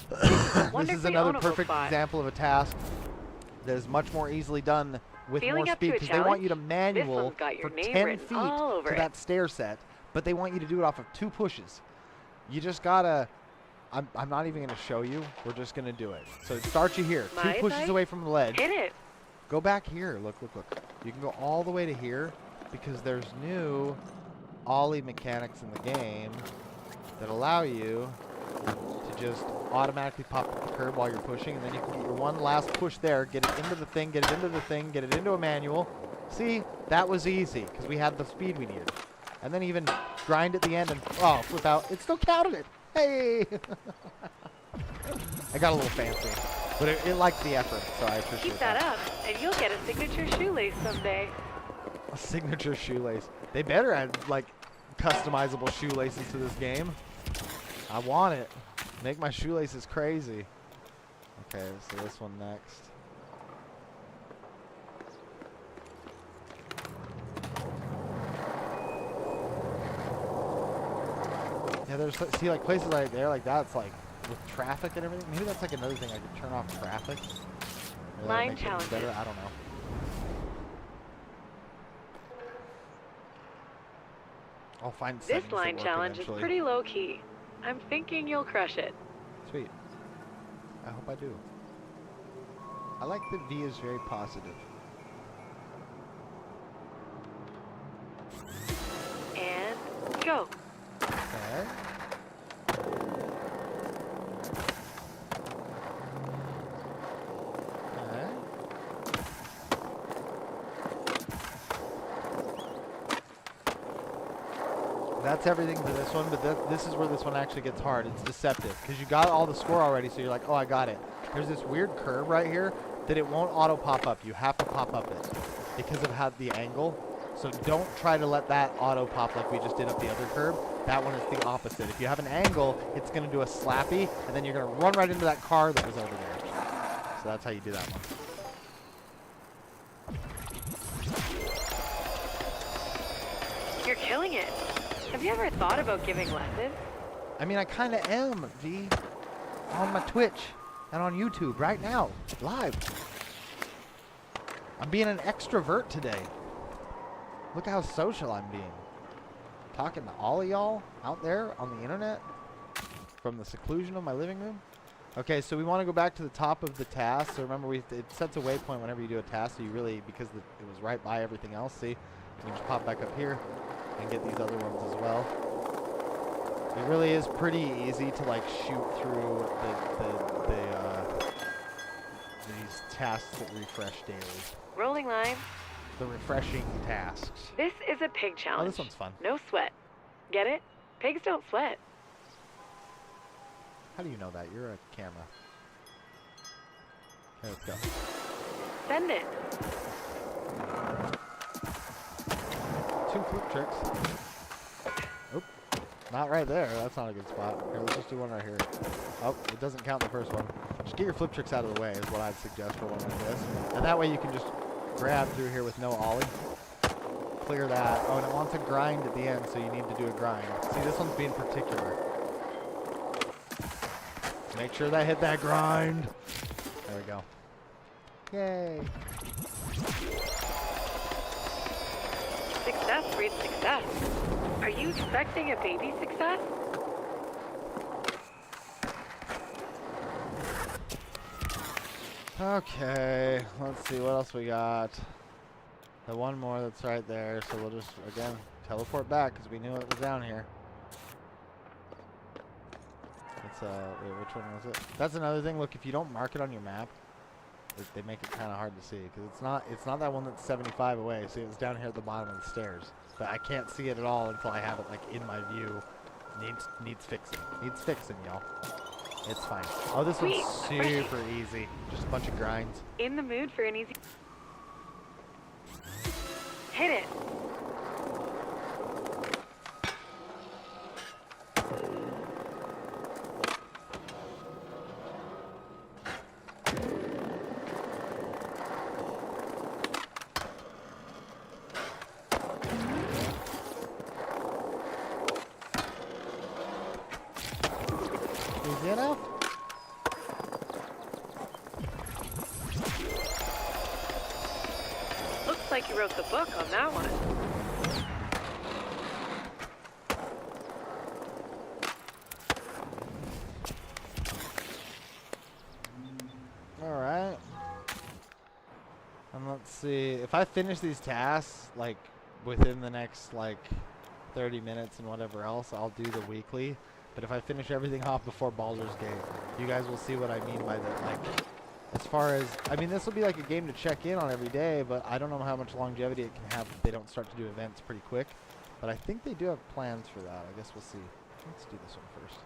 A: This is another perfect example of a task that is much more easily done with more speed, because they want you to manual for 10 feet to that stair set, but they want you to do it off of 2 pushes. You just gotta, I'm not even gonna show you, we're just gonna do it. So it starts you here, 2 pushes away from the ledge.
C: Hit it.
A: Go back here, look. You can go all the way to here, because there's new ollie mechanics in the game that allow you to just automatically pop up the curb while you're pushing, and then you can get your one last push there, get it into the thing, get it into the thing, get it into a manual. See, that was easy because we had the speed we needed. And then even grind at the end and flip out. It still counted it. Hey! I got a little fancy, but it liked the effort, so I appreciate
C: Keep that up, and you'll get a signature shoelace someday.
A: A signature shoelace. They better add like customizable shoelaces to this game. I want it. Make my shoelaces crazy. Okay, so this one next. Yeah, there's, see, like places like there, like that, it's like with traffic and everything. Maybe that's like another thing I could turn off traffic.
C: Line challenges.
A: Better. I don't know. I'll find
C: this line challenge is pretty low key. I'm thinking you'll crush it.
A: Sweet. I hope I do. I like that V is very positive.
C: And go.
A: Okay. Okay. that's everything for this one, but this is where this one actually gets hard. It's deceptive, because you got all the score already, so you're like, oh, I got it. There's this weird curve right here that it won't auto pop up. You have to pop up it because of how the angle. So don't try to let that auto pop like we just did up the other curb. That one is the opposite. If you have an angle, it's going to do a slappy, and then you're going to run right into that car that was over there. So that's how you do that one.
C: You're killing it. Have you ever thought about giving lessons?
A: I mean, I kind of am, V. On my Twitch and on YouTube right now, live. I'm being an extrovert today. Look how social I'm being. Talking to all of y'all out there on the internet from the seclusion of my living room. Okay, so we want to go back to the top of the task. So remember, it sets a waypoint whenever you do a task. So you really, because it was right by everything else, see? You can just pop back up here and get these other ones as well. It really is pretty easy to like shoot through these tasks that refresh daily.
C: Rolling line.
A: The refreshing tasks.
C: This is a pig challenge.
A: Oh, this one's fun.
C: No sweat. Get it? Pigs don't sweat.
A: How do you know that? You're a camera. Okay, let's go.
C: Send it.
A: 2 flip tricks. Oop. Not right there. That's not a good spot. Here, let's just do one right here. Oh, it doesn't count the first one. Just get your flip tricks out of the way is what I'd suggest for one like this. And that way you can just grab through here with no ollie. Clear that. Oh, and it wants a grind at the end, so you need to do a grind. See, this one's being particular. Make sure that hit that grind. There we go. Yay.
C: Success breeds success. Are you expecting a baby success?
A: Okay, let's see what else we got. The one more that's right there, so we'll just, again, teleport back because we knew it was down here. It's, wait, which one was it? That's another thing. Look, if you don't mark it on your map, they make it kind of hard to see because it's not that one that's 75 away. See, it's down here at the bottom of the stairs, but I can't see it at all until I have it like in my view. Needs fixing. Needs fixing, y'all. It's fine. Oh, this one's super easy. Just a bunch of grinds.
C: In the mood for an easy... Hit it.
A: Easy enough?
C: Looks like you wrote the book on that one.
A: Alright. And let's see. If I finish these tasks, like, within the next, like, 30 minutes and whatever else, I'll do the weekly. But if I finish everything off before Baldur's Gate, you guys will see what I mean by that. Like, as far as, I mean, this will be like a game to check in on every day, but I don't know how much longevity it can have if they don't start to do events pretty quick. But I think they do have plans for that. I guess we'll see. Let's do this one first.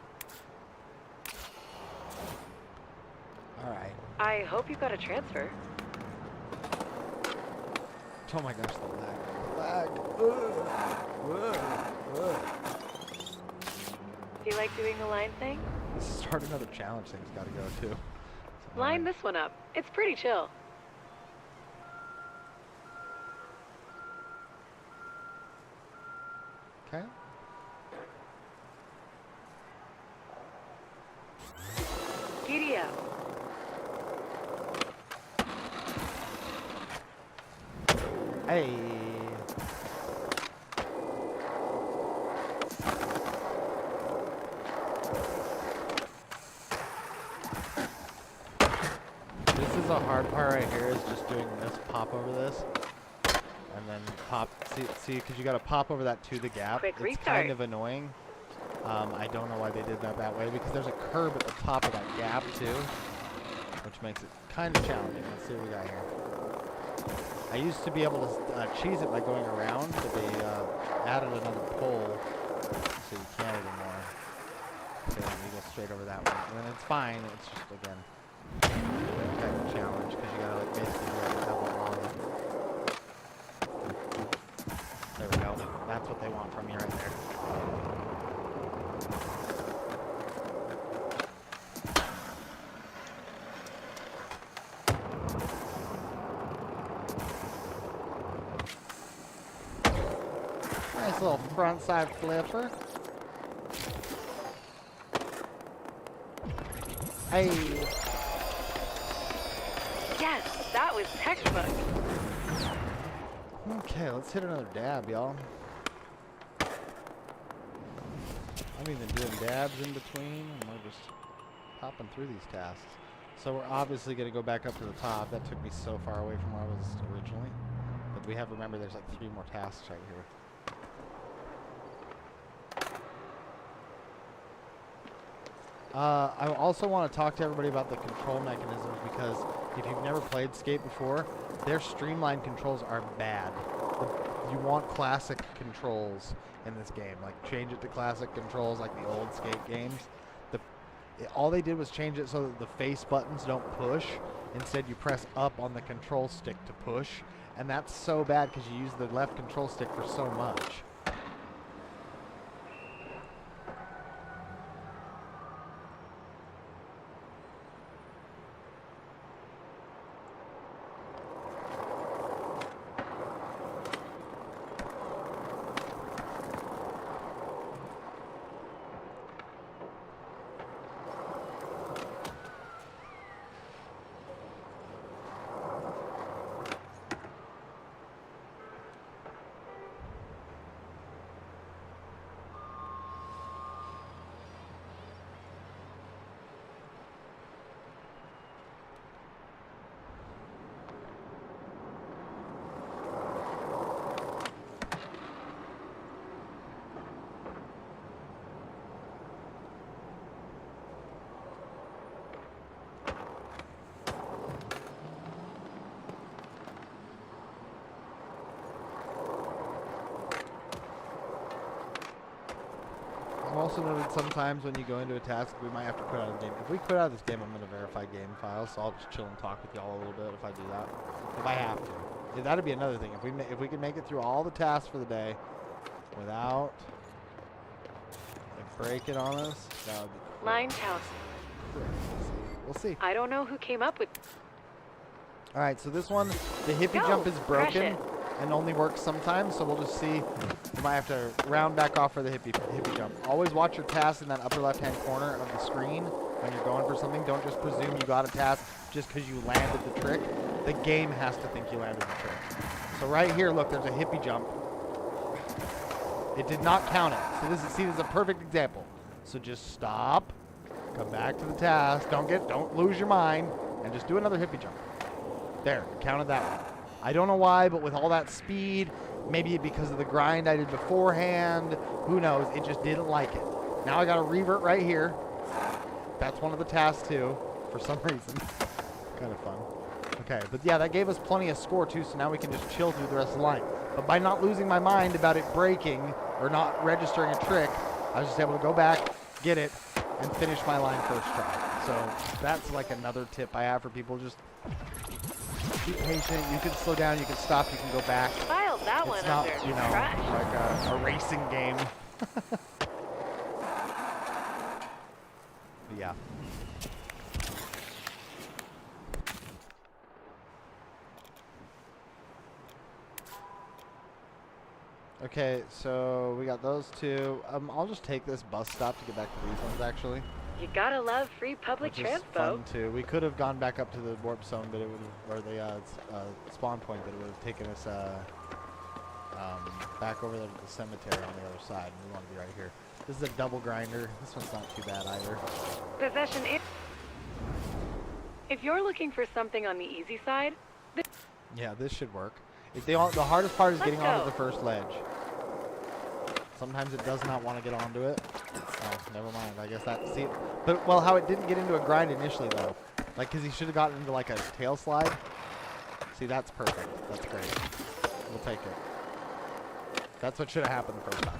A: Alright.
C: I hope you got a transfer.
A: Oh my gosh, the lag. The lag. Ugh. Ugh. Ugh.
C: Do you like doing the line thing?
A: This start another challenge thing's got to go too. So,
C: Line this one up. It's pretty chill.
A: Okay.
C: Giddy up.
A: Hey. This is the hard part right here is just doing this, pop over this, and then pop, see, because you got to pop over that to the gap.
C: Quick
A: It's
C: restart.
A: kind of annoying. I don't know why they did that way because there's a curb at the top of that gap too, which makes it kind of challenging. Let's see what we got here. I used to be able to cheese it by going around, but they added another pole straight over that one. And it's fine. It's just, again, kind of a challenge because you gotta like basically do like a double wrong. There we go. That's what they want from you right there. Nice little front side flipper. Hey.
C: Yes, that was textbook.
A: Okay, let's hit another dab, y'all. I'm even doing dabs in between, and we're just popping through these tasks. So we're obviously going to go back up to the top. That took me so far away from where I was originally. But we have to remember there's like 3 more tasks right here. I also want to talk to everybody about the control mechanisms because if you've never played Skate before, their streamlined controls are bad. You want classic controls in this game. Like, change it to classic controls like the old Skate games. All they did was change it so that the face buttons don't push. Instead, you press up on the control stick to push. And that's so bad because you use the left control stick for so much. I've also noted sometimes when you go into a task, we might have to quit out of the game. If we quit out of this game, I'm going to verify game files, so I'll just chill and talk with y'all a little bit if I do that. If I have to. Yeah, that'd be another thing. If we can make it through all the tasks for the day without like breaking on us, that would be cool.
C: Limehouse.
A: We'll see.
C: I don't know who came up with.
A: All right, so this one, the hippie jump is
C: crash
A: broken
C: it.
A: and only works sometimes, so we'll just see. You might have to round back off for the hippie jump. Always watch your task in that upper left-hand corner of the screen when you're going for something. Don't just presume you got a task just because you landed the trick. The game has to think you landed the trick. So right here, look, there's a hippie jump. It did not count it. So this is a perfect example. So just stop, come back to the task. Don't lose your mind, and just do another hippie jump. There, counted that one. I don't know why, but with all that speed, maybe because of the grind I did beforehand, who knows, it just didn't like it. Now I got a revert right here. That's one of the tasks too, for some reason. Kind of fun. Okay, but yeah, that gave us plenty of score too, so now we can just chill through the rest of the line. But by not losing my mind about it breaking or not registering a trick, I was just able to go back, get it, and finish my line first try. So that's like another tip I have for people. Just be patient. You can slow down, you can stop, you can go back.
C: Filed that one
A: It's not,
C: under
A: you know,
C: trash.
A: like a racing game. But yeah. Okay, so we got those two. I'll just take this bus stop to get back to these ones, actually.
C: You gotta love free public
A: Which is
C: transpo.
A: fun too. We could have gone back up to the warp zone, but it would, or the spawn point, but it would have taken us back over there to the cemetery on the other side. And we want to be right here. This is a double grinder. This one's not too bad either.
C: Possession in. If you're looking for something on the easy side,
A: Yeah, this should work. The hardest part is
C: Let's
A: getting onto
C: go.
A: the first ledge. Sometimes it does not want to get onto it. Oh, never mind. I guess that. See, but well, how it didn't get into a grind initially though, like because he should have gotten into like a tail slide. See, that's perfect. That's great. We'll take it. That's what should have happened the first time.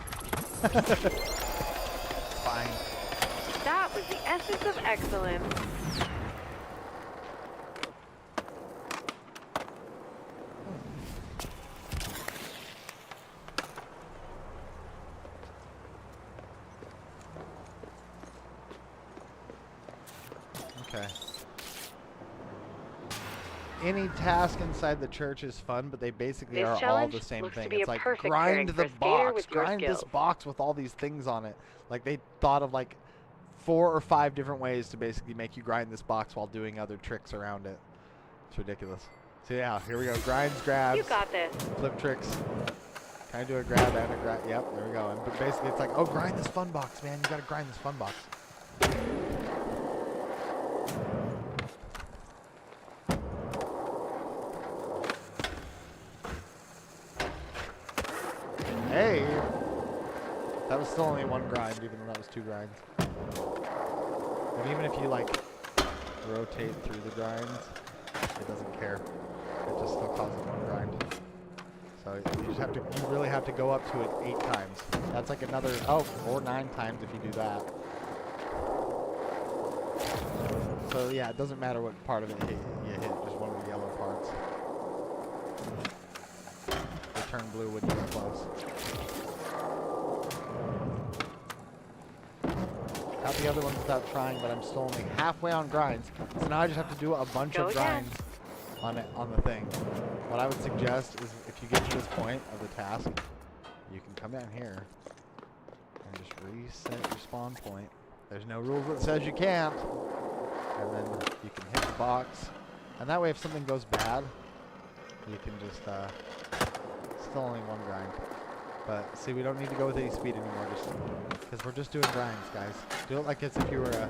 A: It's fine.
C: That was the essence of excellence.
A: Okay. Any task inside the church is fun, but they basically
C: This
A: are all
C: challenge
A: the same
C: looks to
A: thing.
C: be
A: It's
C: a
A: like
C: perfect
A: grind
C: pairing for
A: the
C: a skater
A: box,
C: with your
A: grind this
C: skills.
A: box with all these things on it. Like they thought of like 4 or 5 different ways to basically make you grind this box while doing other tricks around it. It's ridiculous. So yeah, here we go. Grinds, grabs,
C: You got this.
A: flip tricks. Can I do a grab and a grab? Yep, there we go. And but basically it's like, oh, grind this fun box, man. You gotta grind this fun box. Hey! That was still only 1 grind, even though that was 2 grinds. And even if you like rotate through the grinds, it doesn't care. It just still causes 1 grind. So you just have to, you really have to go up to it 8 times. That's like another, or 9 times if you do that. So yeah, it doesn't matter what part of it you hit, just one of the yellow parts. They turn blue when you get close. Got the other ones without trying, but I'm still only halfway on grinds. So now I just have to do a bunch of grinds on the thing. What I would suggest is if you get to this point of the task, you can come down here and just reset your spawn point. There's no rule that says you can't. And then you can hit the box. And that way if something goes bad, you can just, still only 1 grind. But see, we don't need to go with any speed anymore, just because we're just doing grinds, guys. Do it like as if you were a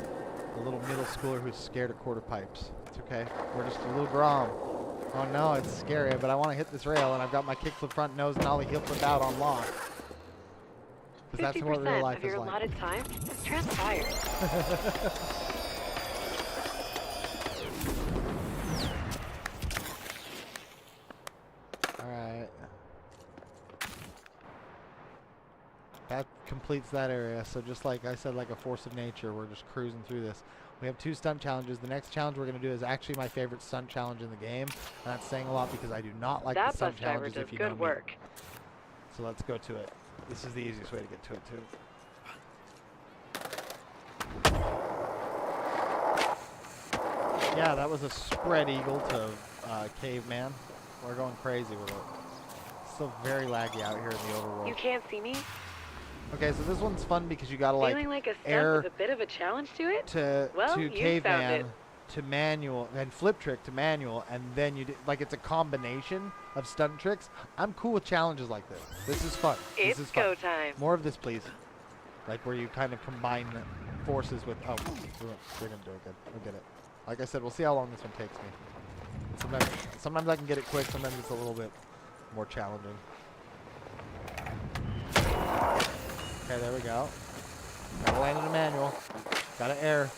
A: little middle schooler who's scared of quarter pipes. It's okay. We're just a little grom. Oh no, it's scary, but I want to hit this rail, and I've got my kickflip front nose and ollie heel flip out on lock. Because that's what real life
C: of your
A: is like.
C: allotted time has transpired.
A: Alright. That completes that area. So just like I said, like a force of nature, we're just cruising through this. We have 2 stunt challenges. The next challenge we're going to do is actually my favorite stunt challenge in the game. And that's saying a lot because I do not like the stunt challenges if you know me.
C: Good work.
A: So let's go to it. This is the easiest way to get to it too. Yeah, that was a spread eagle to caveman. We're going crazy with it. Still very laggy out here in the overworld.
C: You can't see me?
A: Okay, so this one's fun because you gotta like
C: Feeling like a stunt
A: air
C: with a bit of a challenge to it?
A: to
C: Well, you found
A: caveman
C: it.
A: to manual and flip trick to manual, and then you do, like it's a combination of stunt tricks. I'm cool with challenges like this. This is fun.
C: It's
A: this is fun.
C: go time.
A: More of this, please. Like where you kind of combine forces with. Oh, we're gonna do it good. We'll get it. Like I said, we'll see how long this one takes me. Sometimes I can get it quick. Sometimes it's a little bit more challenging. Okay, there we go. Gotta land in a manual. Gotta air.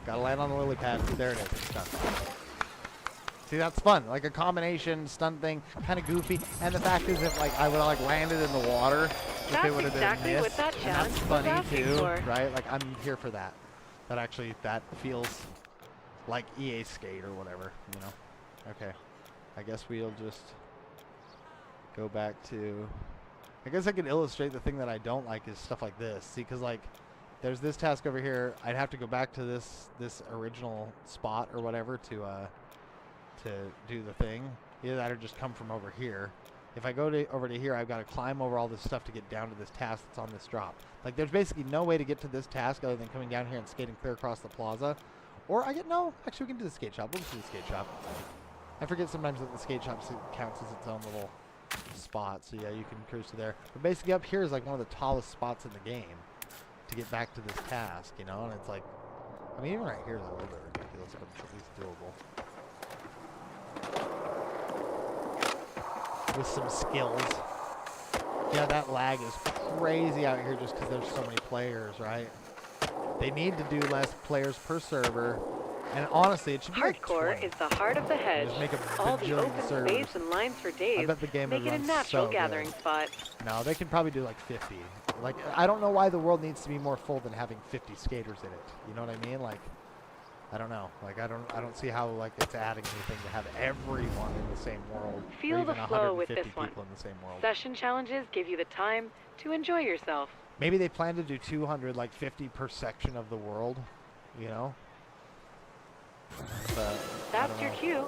A: Gotta land on the lily pad. There it is. It's done. See, that's fun. Like a combination stunt thing, kind of goofy. And the fact is, if like I would have like landed in the water, if it would have
C: exactly
A: been
C: what
A: missed,
C: that
A: and
C: challenge
A: that's
C: was
A: funny
C: asking
A: too,
C: for.
A: right? Like I'm here for that. That feels like EA Skate or whatever, you know. Okay, I guess we'll just go back to. I guess I could illustrate the thing that I don't like is stuff like this. See, because like there's this task over here. I'd have to go back to this original spot or whatever to do the thing. Either that or just come from over here. If I go over to here, I've got to climb over all this stuff to get down to this task that's on this drop. Like there's basically no way to get to this task other than coming down here and skating clear across the plaza. Or actually we can do the skate shop. We'll just do the skate shop. I forget sometimes that the skate shop counts as its own little spot. So yeah, you can cruise to there. But basically up here is like one of the tallest spots in the game to get back to this task, you know? And it's like, I mean, even right here is a little bit ridiculous, but it's at least doable. With some skills. Yeah, that lag is crazy out here just because there's so many players, right? They need to do less players per server. And honestly, it should be like 20.
C: Hardcore is the heart of the hedge.
A: Just make a
C: All the
A: bajillion
C: open
A: servers.
C: space and lines for days
A: I bet the game
C: make
A: would
C: it a
A: run
C: natural
A: so
C: gathering
A: good.
C: spot.
A: No, they can probably do like 50 Like, I don't know why the world needs to be more full than having 50 skaters in it. You know what I mean? Like, I don't know. Like, I don't see how, like, it's adding anything to have everyone in the same world.
C: Feel
A: or even
C: the flow with
A: 150
C: this one.
A: people in the same world.
C: Session challenges give you the time to enjoy yourself.
A: Maybe they plan to do 200, like 50 per section of the world, you know? But
C: That's your cue.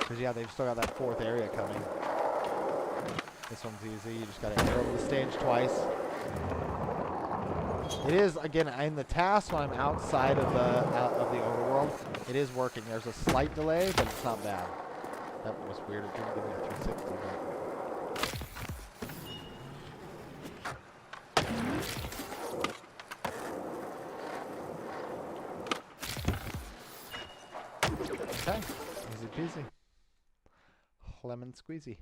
A: because, yeah, they've still got that fourth area coming. This one's easy. You just got to arrow the stage twice. It is, again, in the task when I'm outside of the overworld, it is working. There's a slight delay, but it's not bad. That was weird. It didn't give me a 360, but... Okay. Easy peasy. Lemon squeezy.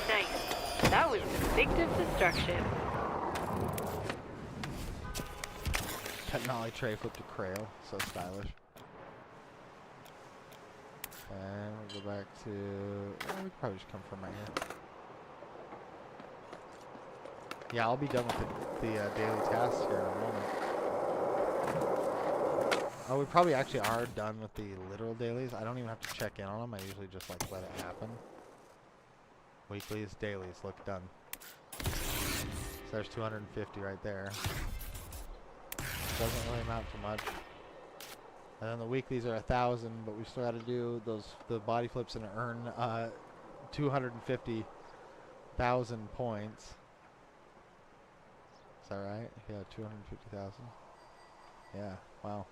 C: Nice. That was distinctive destruction.
A: Cut nollie tray flip to Crail. So stylish. And we'll go back to... we could probably just come from right here. Yeah, I'll be done with the daily tasks here in a moment. Oh, we probably actually are done with the literal dailies. I don't even have to check in on them. I usually just like let it happen. Weeklies, dailies, look, done. So there's 250 right there. Doesn't really amount to much. And then the weeklies are 1,000, but we still got to do the body flips and earn 250,000 points. Is that right? Yeah, 250,000. Yeah, wow.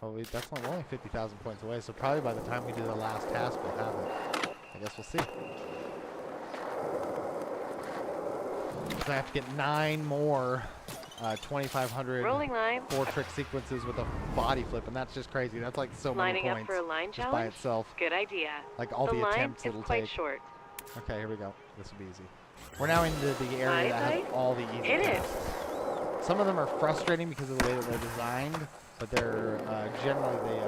A: Well, that's only 50,000 points away, so probably by the time we do the last task, we'll have it. I guess we'll see. So I have to get 9 more 2,500
C: Rolling line.
A: 4-trick sequences with a body flip, and that's just crazy. That's like so many
C: Lining
A: points
C: up for a line
A: just by
C: challenge?
A: itself.
C: Good idea.
A: Like all the
C: line
A: attempts
C: is
A: it'll
C: quite
A: take.
C: short.
A: Okay, here we go. This will be easy. We're now into the area that has all the easy
C: Hit it.
A: tasks. Some of them are frustrating because of the way that they're designed, but they're generally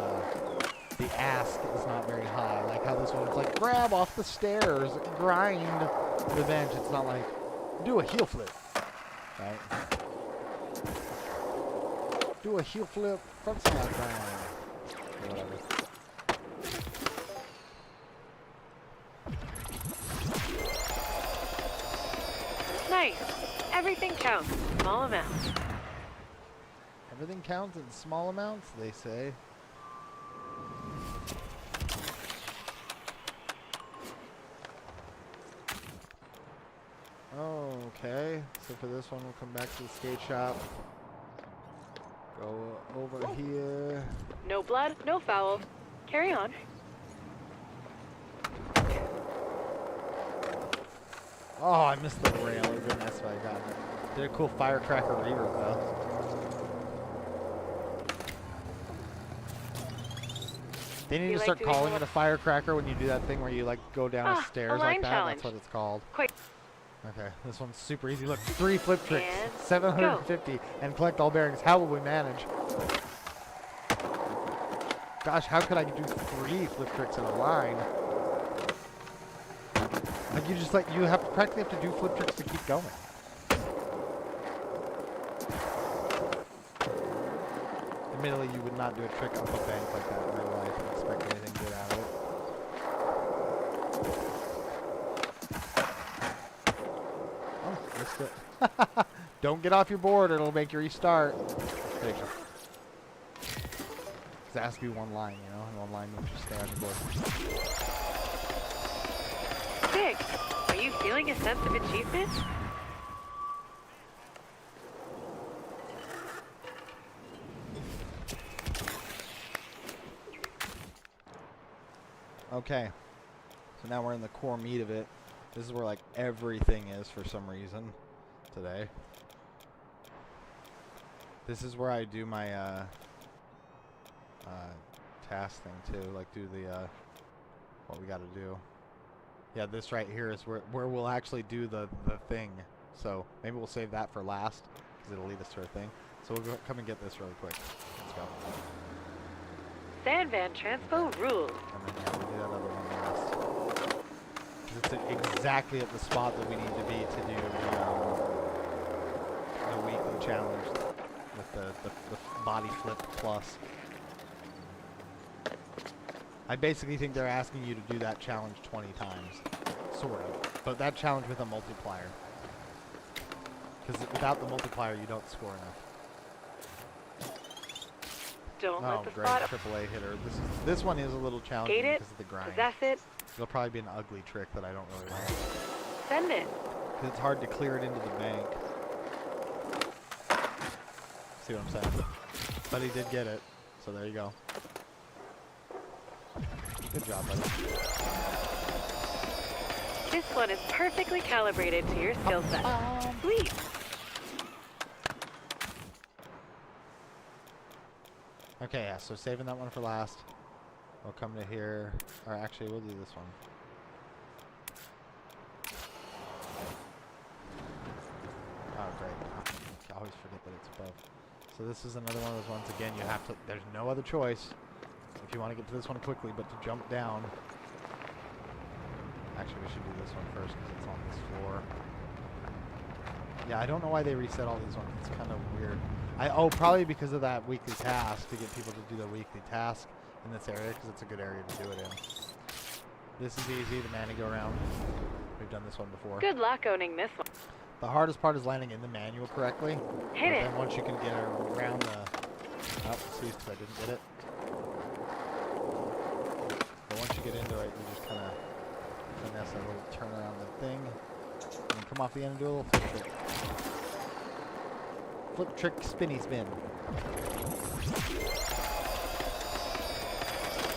A: the ask is not very high. Like how this one's like grab off the stairs, grind the bench. It's not like do a heel flip, right? Do a heel flip front slide grind, or whatever.
C: Nice. Everything counts. Small amounts.
A: Everything counts in small amounts, they say. Okay, so for this one, we'll come back to the skate shop. Go over here.
C: No blood, no foul. Carry on.
A: Oh, I missed the rail. It would have been nice if I got it. Did a cool firecracker reverb though. They need to start calling it a firecracker when you do that thing where you like go down the stairs like that.
C: Challenge.
A: That's what it's called.
C: Quite.
A: Okay, this one's super easy. Look, 3 flip tricks,
C: And
A: 750, and collect all bearings. How will we manage? Gosh, how could I do 3 flip tricks in a line? Like you just like you have to practically have to do flip tricks to keep going. Admittedly, you would not do a trick up a bank like that in real life and expect anything good out of it. Oh, missed it. Don't get off your board, it'll make you restart. There you go. 'Cause it has to be one line, you know? And one line makes you stay on your board.
C: Big. Are you feeling a sense of achievement?
A: Okay. So now we're in the core meat of it. This is where like everything is for some reason today. This is where I do my task thing too, like do the what we got to do. Yeah, this right here is where we'll actually do the thing. So maybe we'll save that for last because it'll lead us to our thing. So we'll go, come and get this really quick. Let's go.
C: Sandvan Transpo rules.
A: And then yeah, we'll do that other one last. Because it's exactly at the spot that we need to be to do the weekly challenge with the body flip plus. I basically think they're asking you to do that challenge 20 times, sort of, but that challenge with a multiplier. Because without the multiplier, you don't score enough.
C: Don't let the
A: great,
C: spot
A: AAA hitter. This one is a little challenging
C: skate it,
A: because of the grind.
C: possess it,
A: It'll probably be an ugly trick that I don't really like.
C: send it.
A: Because it's hard to clear it into the bank. See what I'm saying? But he did get it, so there you go. Good job, buddy.
C: This one is perfectly calibrated to your skill set. Sweet.
A: Okay, yeah, so saving that one for last. We'll come to here. Or actually, we'll do this one. Oh, great. I always forget that it's above. So this is another one of those ones, again, you have to, there's no other choice if you want to get to this one quickly, but to jump down. Actually, we should do this one first because it's on this floor. Yeah, I don't know why they reset all these ones. It's kind of weird. Probably because of that weekly task, to get people to do their weekly task in this area, because it's a good area to do it in. This is easy, the merry-go-round. We've done this one before.
C: Good luck owning this one.
A: The hardest part is landing in the manual correctly.
C: Hit it.
A: And once you can get around the... Oh, see, I didn't get it. But once you get into it, you just kind of finesse a little turn around the thing. And then come off the end and do a little flip trick. Flip trick, spinny spin.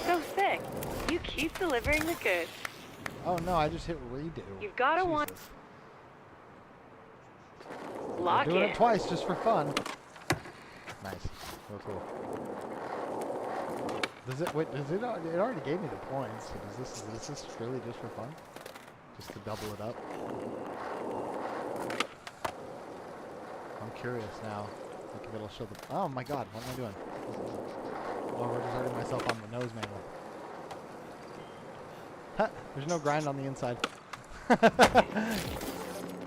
C: So sick. You keep delivering the goods.
A: Oh no, I just hit redo.
C: You've gotta
A: Jesus.
C: want- Lock
A: I'm doing
C: in.
A: it twice just for fun. Nice. Real cool. Does it? Wait, does it? It already gave me the points. So is this really just for fun? Just to double it up? I'm curious now. Like if it'll show the. Oh my God! What am I doing? Oh, we're just hurting myself on the nose manual. Huh, there's no grind on the inside.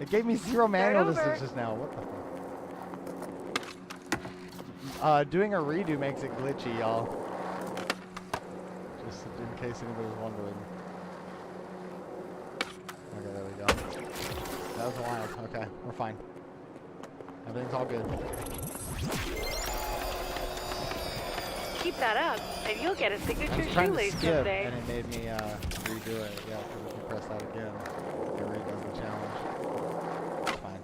A: It gave me 0 manual distance just now. What the fuck? Doing a redo makes it glitchy, y'all. Just in case anybody's wondering. Okay, there we go. That was wild. Okay, we're fine. Everything's all good.
C: Keep that up, and you'll get a
A: I
C: signature
A: was trying to
C: shoelace
A: skip,
C: someday.
A: and it made me redo it. Yeah, because if you press that again, it redoes the challenge. It's fine.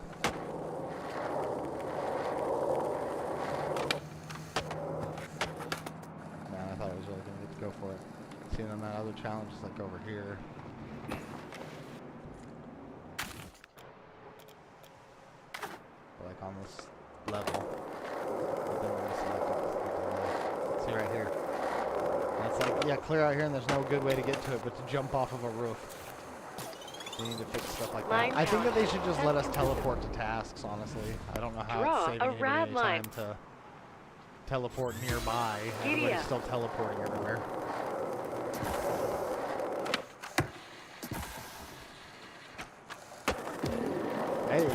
A: Man, I thought I was really going to get to go for it. See, then that other challenge is like over here. But like on this level. But then when you select it, see right here. And it's like, yeah, clear out here, and there's no good way to get to it but to jump off of a roof. We need to fix stuff like that. I think that they should just let us teleport to tasks, honestly. I don't know how it's saving anybody any time to teleport nearby. Everybody's still teleporting everywhere. Hey.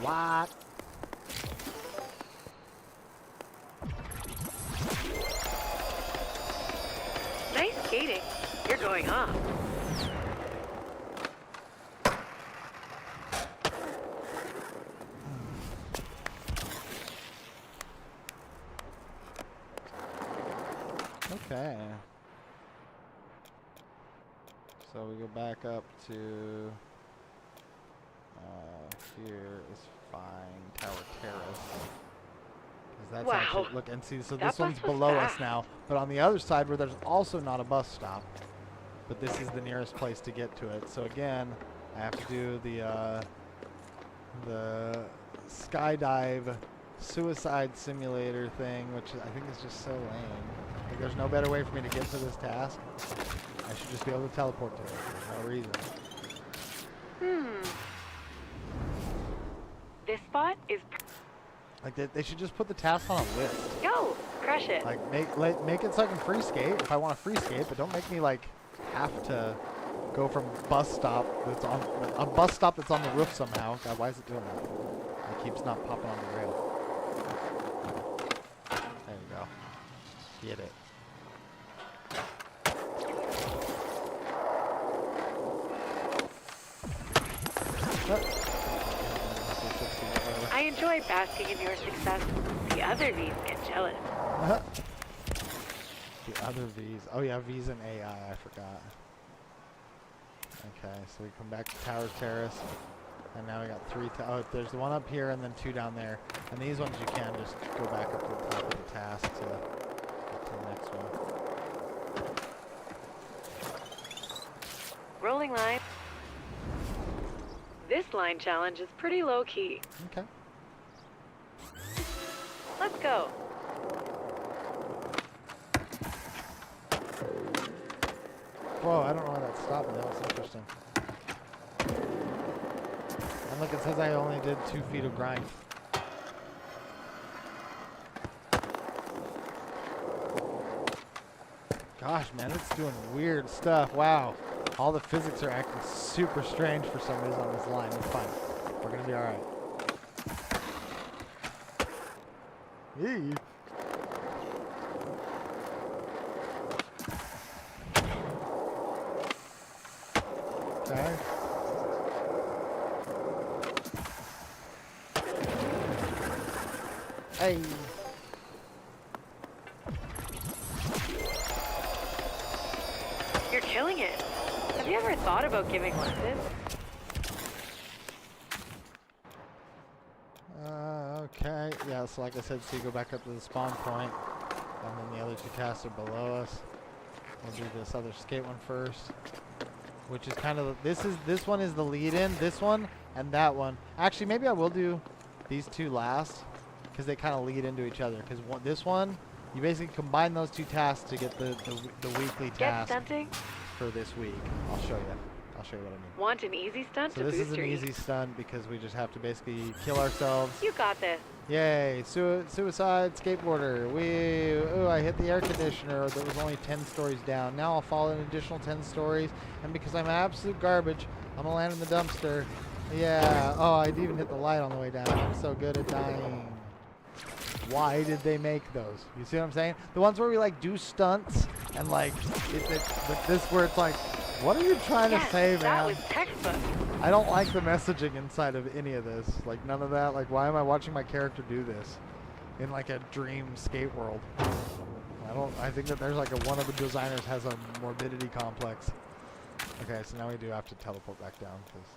A: What?
C: Nice skating. You're going off.
A: Okay. So we go back up to here is fine, Tower Terrace. That's
C: Wow.
A: actually, look and see, so
C: That
A: this one's
C: bus was
A: below us
C: fast.
A: now, but on the other side where there's also not a bus stop, but this is the nearest place to get to it. So again, I have to do the skydive suicide simulator thing, which I think is just so lame. Like, there's no better way for me to get to this task. I should just be able to teleport to it. There's no reason.
C: This spot is...
A: Like, they should just put the task on a list.
C: Go! Crush it.
A: Like, make it so I can free skate if I want to free skate, but don't make me, like, have to go from bus stop that's on... A bus stop that's on the roof somehow. God, why is it doing that? It keeps not popping on the rail. There you go. Get it.
C: I enjoy basking in your success. The other V's get jealous.
A: The other V's. Oh yeah, V's and AI, I forgot. Okay, so we come back to Towers Terrace. And now we got three. Oh, there's the one up here and then two down there. And these ones you can just go back up to the top of the task to get to the next one.
C: Rolling line. This line challenge is pretty low key.
A: Okay.
C: Let's go.
A: Whoa, I don't know why that stopped me. That was interesting. And look, it says I only did 2 feet of grind. Gosh, man, it's doing weird stuff. Wow. All the physics are acting super strange for some reason on this line. It's fine. We're going to be alright. Yee. Okay. Hey.
C: You're killing it. Have you ever thought about giving lessons?
A: Okay. Yeah, so like I said, so you go back up to the spawn point, and then the other 2 tasks are below us. We'll do this other skate one first, which is kind of this one is the lead-in. This one and that one. Actually, maybe I will do these 2 last, because they kind of lead into each other. Because this one, you basically combine those 2 tasks to get the weekly
C: Get
A: task
C: stunting?
A: for this week. I'll show you. I'll show you what I mean.
C: Want an easy stunt
A: So
C: to
A: this
C: boost
A: is an
C: your
A: easy
C: eat?
A: stunt because we just have to basically kill ourselves.
C: You got this.
A: Yay! Suicide skateboarder. Ooh, I hit the air conditioner that was only 10 stories down. Now I'll fall an additional 10 stories, and because I'm absolute garbage, I'm gonna land in the dumpster. Yeah. Oh, I didn't even hit the light on the way down. I'm so good at dying. Why did they make those? You see what I'm saying? The ones where we like do stunts and like but this where it's like, what are you trying to say, man?
C: That was textbook.
A: I don't like the messaging inside of any of this. Like none of that. Like why am I watching my character do this in like a dream skate world? I think that there's like one of the designers has a morbidity complex. Okay, so now we do have to teleport back down because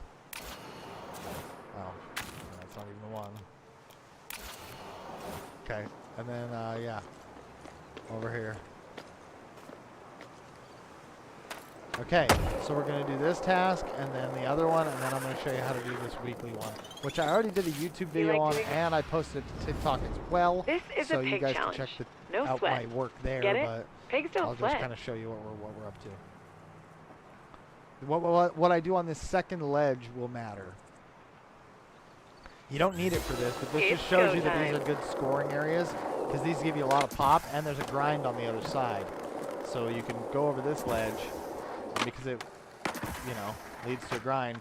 A: that's not even the one. Okay, and then yeah, over here. Okay, so we're going to do this task, and then the other one, and then I'm going to show you how to do this weekly one, which I already did a YouTube video on, and I posted it to TikTok as well.
C: This is
A: so
C: a pig
A: you guys
C: challenge.
A: can check
C: No
A: out
C: sweat.
A: my work there,
C: Get it?
A: but
C: Pigs don't
A: I'll
C: sweat.
A: just kind of show you what we're up to. What I do on this second ledge will matter. You don't need it for this, but this
C: It's
A: just shows you that
C: showtime.
A: these are good scoring areas, because these give you a lot of pop, and there's a grind on the other side. So you can go over this ledge, and because it, leads to a grind.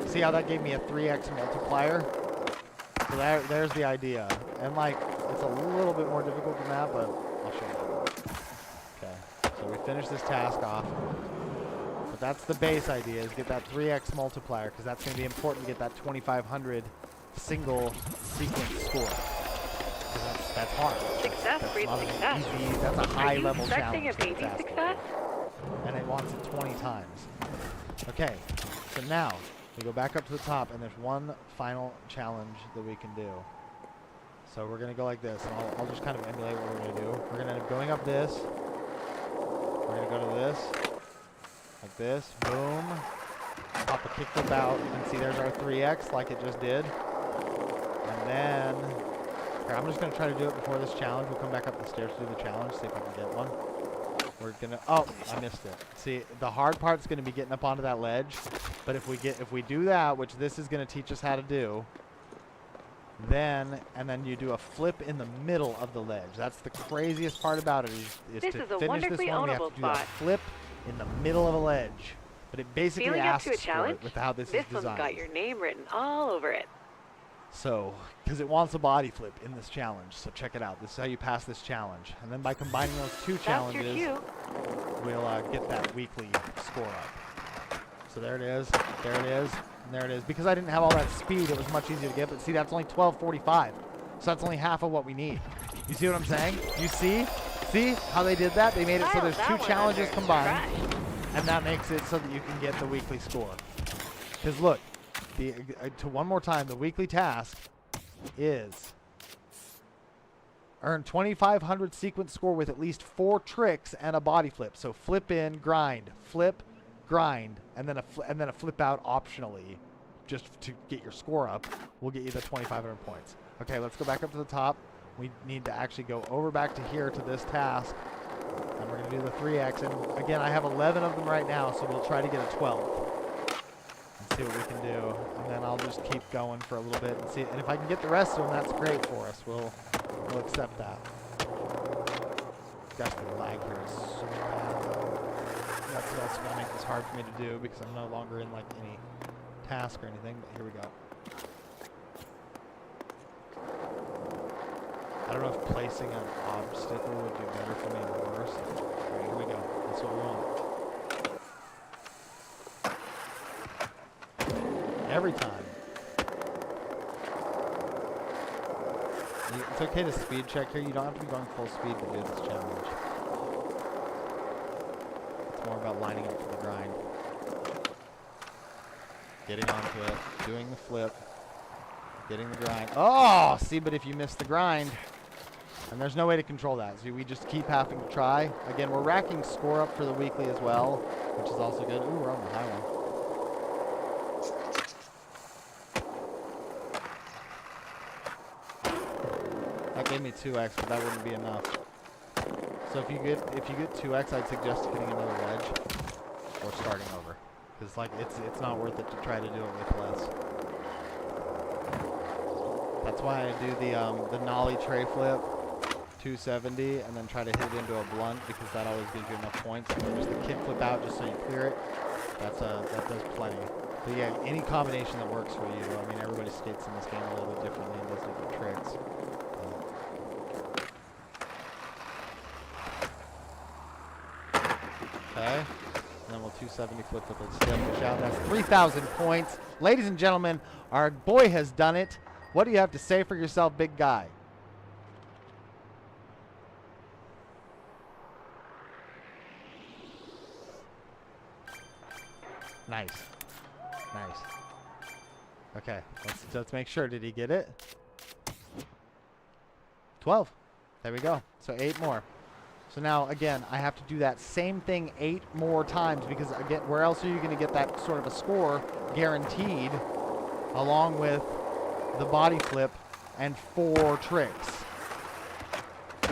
A: See how that gave me a 3x multiplier? So there's the idea. And like, it's a little bit more difficult than that, but I'll show you. Okay, so we finish this task off. But that's the base idea, is get that 3x multiplier, because that's going to be important to get that 2,500 single sequence score. 'Cause that's hard.
C: Success
A: That's
C: breeds
A: not an
C: success.
A: easy, that's a high level
C: Are you
A: challenge.
C: expecting a baby
A: that's
C: success?
A: and it wants it 20 times. Okay, so now we go back up to the top, and there's one final challenge that we can do. So we're gonna go like this, and I'll just kind of emulate what we're gonna do. We're gonna end up going up this. We're gonna go to this, like this, boom. Pop a kickflip out, and see there's our 3x like it just did. And then, here, I'm just gonna try to do it before this challenge. We'll come back up the stairs to do the challenge, see if I can get one. We're gonna, oh, I missed it. See, the hard part's gonna be getting up onto that ledge, but if we do that, which this is gonna teach us how to do, and then you do a flip in the middle of the ledge. That's the craziest part about it is
C: This
A: to
C: is a
A: finish this
C: wonderfully
A: one, we have
C: ownable
A: to do that
C: spot.
A: flip in the middle of a ledge. But it basically
C: Feeling up to a
A: asks for
C: challenge?
A: it with how this is
C: This one's
A: designed.
C: got your name written all over it.
A: So, because it wants a body flip in this challenge. So check it out. This is how you pass this challenge. And then by combining those two
C: That's
A: challenges,
C: your cue.
A: we'll get that weekly score up. So there it is, there it is, and there it is. Because I didn't have all that speed, it was much easier to get. But see, that's only 12:45. So that's only half of what we need. You see what I'm saying? You see? See how they did that? They made it so there's two challenges combined. And that makes it so that you can get the weekly score. Because look, to one more time, the weekly task is earn 2,500 sequence score with at least 4 tricks and a body flip. So flip in, grind, flip, grind, and then a flip out optionally, just to get your score up. Will get you the 2,500 points. Okay, let's go back up to the top. We need to actually go over back to here to this task. And we're going to do the 3x. And again, I have 11 of them right now, so we'll try to get a 12th. And see what we can do. And then I'll just keep going for a little bit and see. And if I can get the rest of them, that's great for us. We'll accept that. Gosh, the lag here is so bad. That's also going to make this hard for me to do because I'm no longer in like any task or anything. But here we go. I don't know if placing an obstacle would do better for me or worse. Alright, here we go. That's what we want. Every time. It's okay to speed check here. You don't have to be going full speed to do this challenge. It's more about lining up for the grind. Getting onto it. Doing the flip. Getting the grind. Oh! See, but if you miss the grind... And there's no way to control that, so we just keep having to try. Again, we're racking score up for the weekly as well, which is also good. Ooh, we're on the high one. That gave me 2x, but that wouldn't be enough. So if you get 2x, I'd suggest getting another ledge or starting over, because like it's not worth it to try to do it with less. That's why I do the nollie tray flip. 270 and then try to hit it into a blunt because that always gives you enough points. And then just the kick flip out just so you clear it. That does plenty. But yeah, any combination that works for you. I mean, everybody skates in this game a little bit differently and does different tricks. Okay. And then we'll 270 flip with a step push out. That's 3,000 points. Ladies and gentlemen, our boy has done it. What do you have to say for yourself, big guy? Nice. Nice. Okay, let's make sure. Did he get it? 12. There we go. So 8 more. So now, again, I have to do that same thing 8 more times because, again, where else are you going to get that sort of a score guaranteed along with the body flip and 4 tricks? So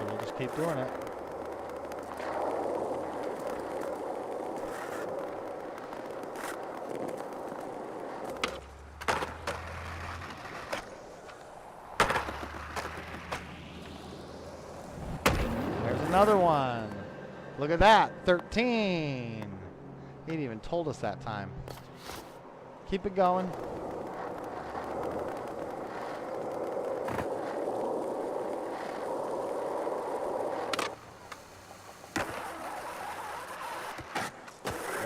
A: we'll just keep doing it. Another one. Look at that. 13. He didn't even told us that time. Keep it going.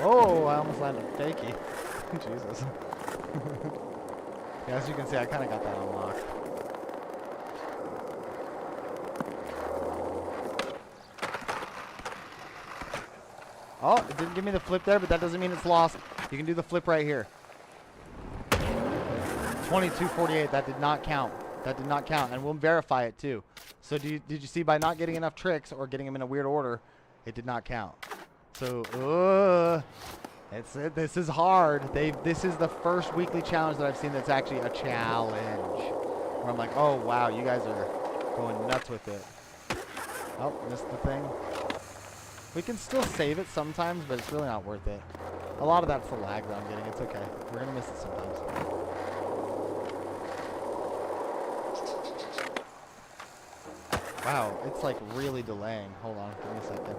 A: Oh, I almost landed fakey. Jesus. Yeah, as you can see, I kind of got that unlocked. Oh, it didn't give me the flip there, but that doesn't mean it's lost. You can do the flip right here. 22:48. That did not count. That did not count, and we'll verify it too. So did you see by not getting enough tricks or getting them in a weird order, it did not count. So this is hard. This is the first weekly challenge that I've seen that's actually a challenge. Where I'm like, oh wow, you guys are going nuts with it. Oh, missed the thing. We can still save it sometimes, but it's really not worth it. A lot of that's the lag that I'm getting. It's okay. We're going to miss it sometimes. Wow, it's like really delaying. Hold on, give me a second.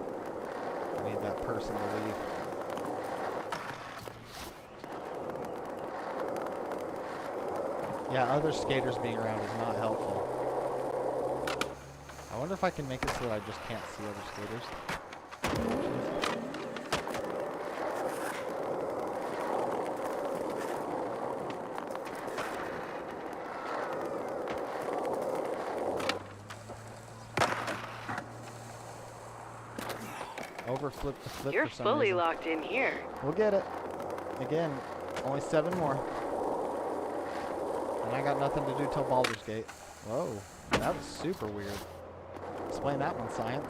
A: I need that person to leave. Yeah, other skaters being around is not helpful. I wonder if I can make it so that I just can't see other skaters. Overflip the flip
C: You're
A: for some
C: fully
A: reason.
C: locked in here.
A: We'll get it. Again, only 7 more. And I got nothing to do till Baldur's Gate. Whoa, that was super weird. Explain that one, science.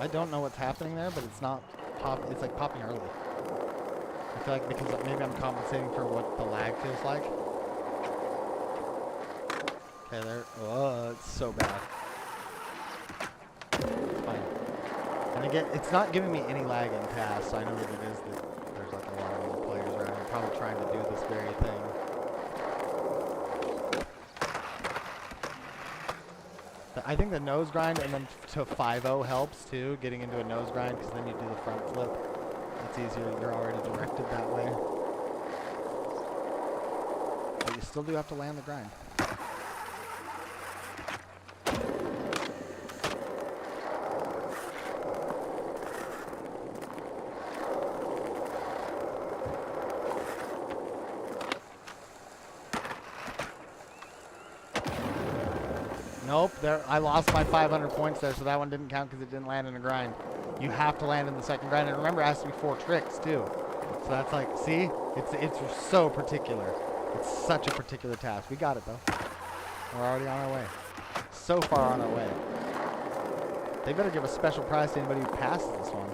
A: I don't know what's happening there, but it's not pop. It's like popping early. I feel like because maybe I'm compensating for what the lag feels like. Okay, there. Oh, it's so bad. Fine. And again, it's not giving me any lag in tasks, so I know that it is that there's like a lot of other players around. I'm probably trying to do this very thing. I think the nose grind and then to 5-0 helps too, getting into a nose grind, because then you do the front flip. It's easier, you're already directed that way. But you still do have to land the grind. Nope, there. I lost my 500 points there, so that one didn't count because it didn't land in a grind. You have to land in the second grind, and remember, it has to be 4 tricks too. So that's like, see, it's so particular. It's such a particular task. We got it though. We're already on our way. So far on our way. They better give a special prize to anybody who passes this one.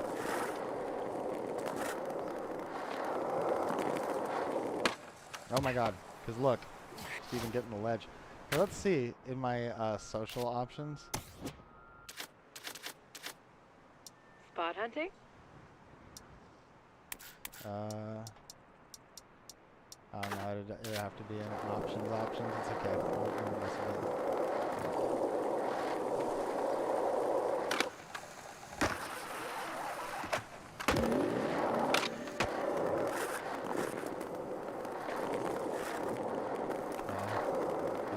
A: Oh my God! Because look, it's even getting the ledge. Okay, let's see in my social options.
C: Spot hunting?
A: I don't know, it'd have to be in options. It's okay. We'll mess with it.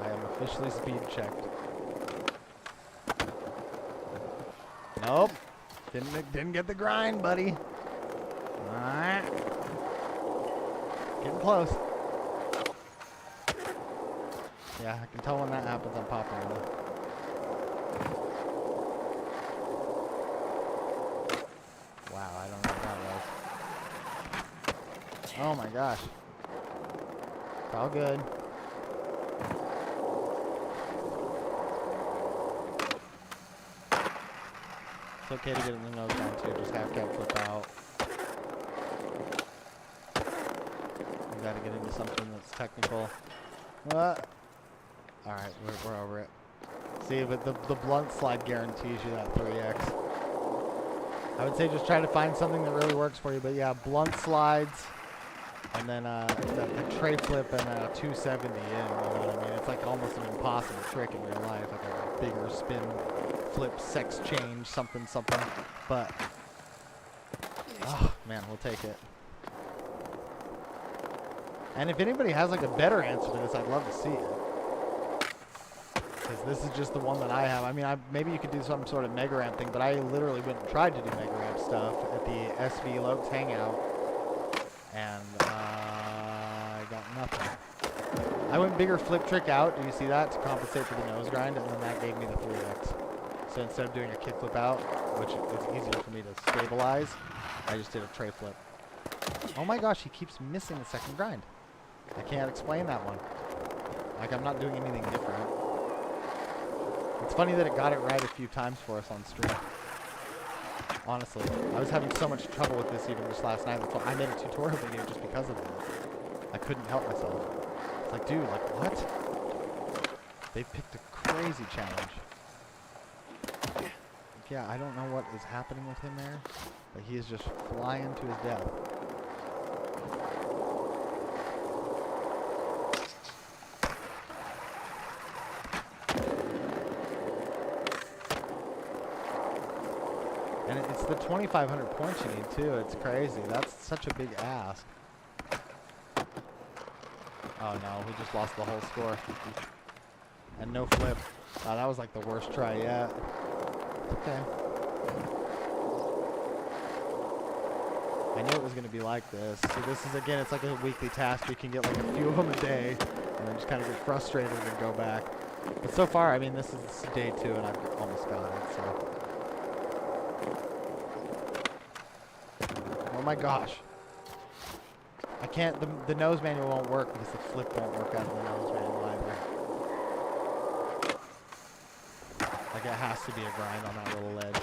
A: I am officially speed checked. Nope. Didn't get the grind, buddy. Alright. Getting close. Yeah, I can tell when that happens, I'm popping early. Wow, I don't know what that was. Oh my gosh. It's all good. It's okay to get in the nose down too, just half cab flip out. You gotta get into something that's technical. What? Alright, we're over it. See, but the blunt slide guarantees you that 3x. I would say just try to find something that really works for you, but yeah, blunt slides, and then the tray flip and a 270 in, you know what I mean? It's like almost an impossible trick in real life, like a bigger spin, flip, sex change, something, but, oh man, we'll take it. And if anybody has like a better answer to this, I'd love to see it. Because this is just the one that I have. I mean, maybe you could do some sort of mega ramp thing, but I literally went and tried to do mega ramp stuff at the SV Lokes Hangout, and I got nothing. I went bigger flip trick out, do you see that, to compensate for the nose grind, and then that gave me the 3x. So instead of doing a kick flip out, which is easier for me to stabilize, I just did a tray flip. Oh my gosh, he keeps missing the second grind. I can't explain that one. Like, I'm not doing anything different. It's funny that it got it right a few times for us on stream. Honestly, I was having so much trouble with this even just last night. That's why I made a tutorial video just because of it. I couldn't help myself. It's like, dude, like, what? They picked a crazy challenge. Yeah, I don't know what is happening with him there, but he is just flying to his death. And it's the 2,500 points you need too. It's crazy. That's such a big ask. Oh no, we just lost the whole score. And no flip. Oh, that was like the worst try yet. Okay. I knew it was going to be like this. So this is, again, it's like a weekly task. You can get like a few of them a day and then just kind of get frustrated and go back. But so far, I mean, this is day 2 and I've almost got it, so. Oh my gosh. I can't, the nose manual won't work because the flip won't work out of the nose manual either. Like it has to be a grind on that little ledge.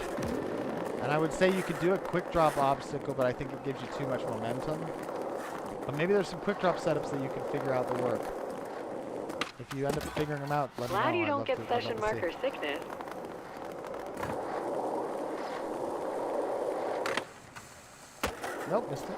A: And I would say you could do a quick drop obstacle, but I think it gives you too much momentum. But maybe there's some quick drop setups that you can figure out the work. If you end up figuring them out, let me know.
C: Glad you don't get session marker sickness.
A: Nope, missed it.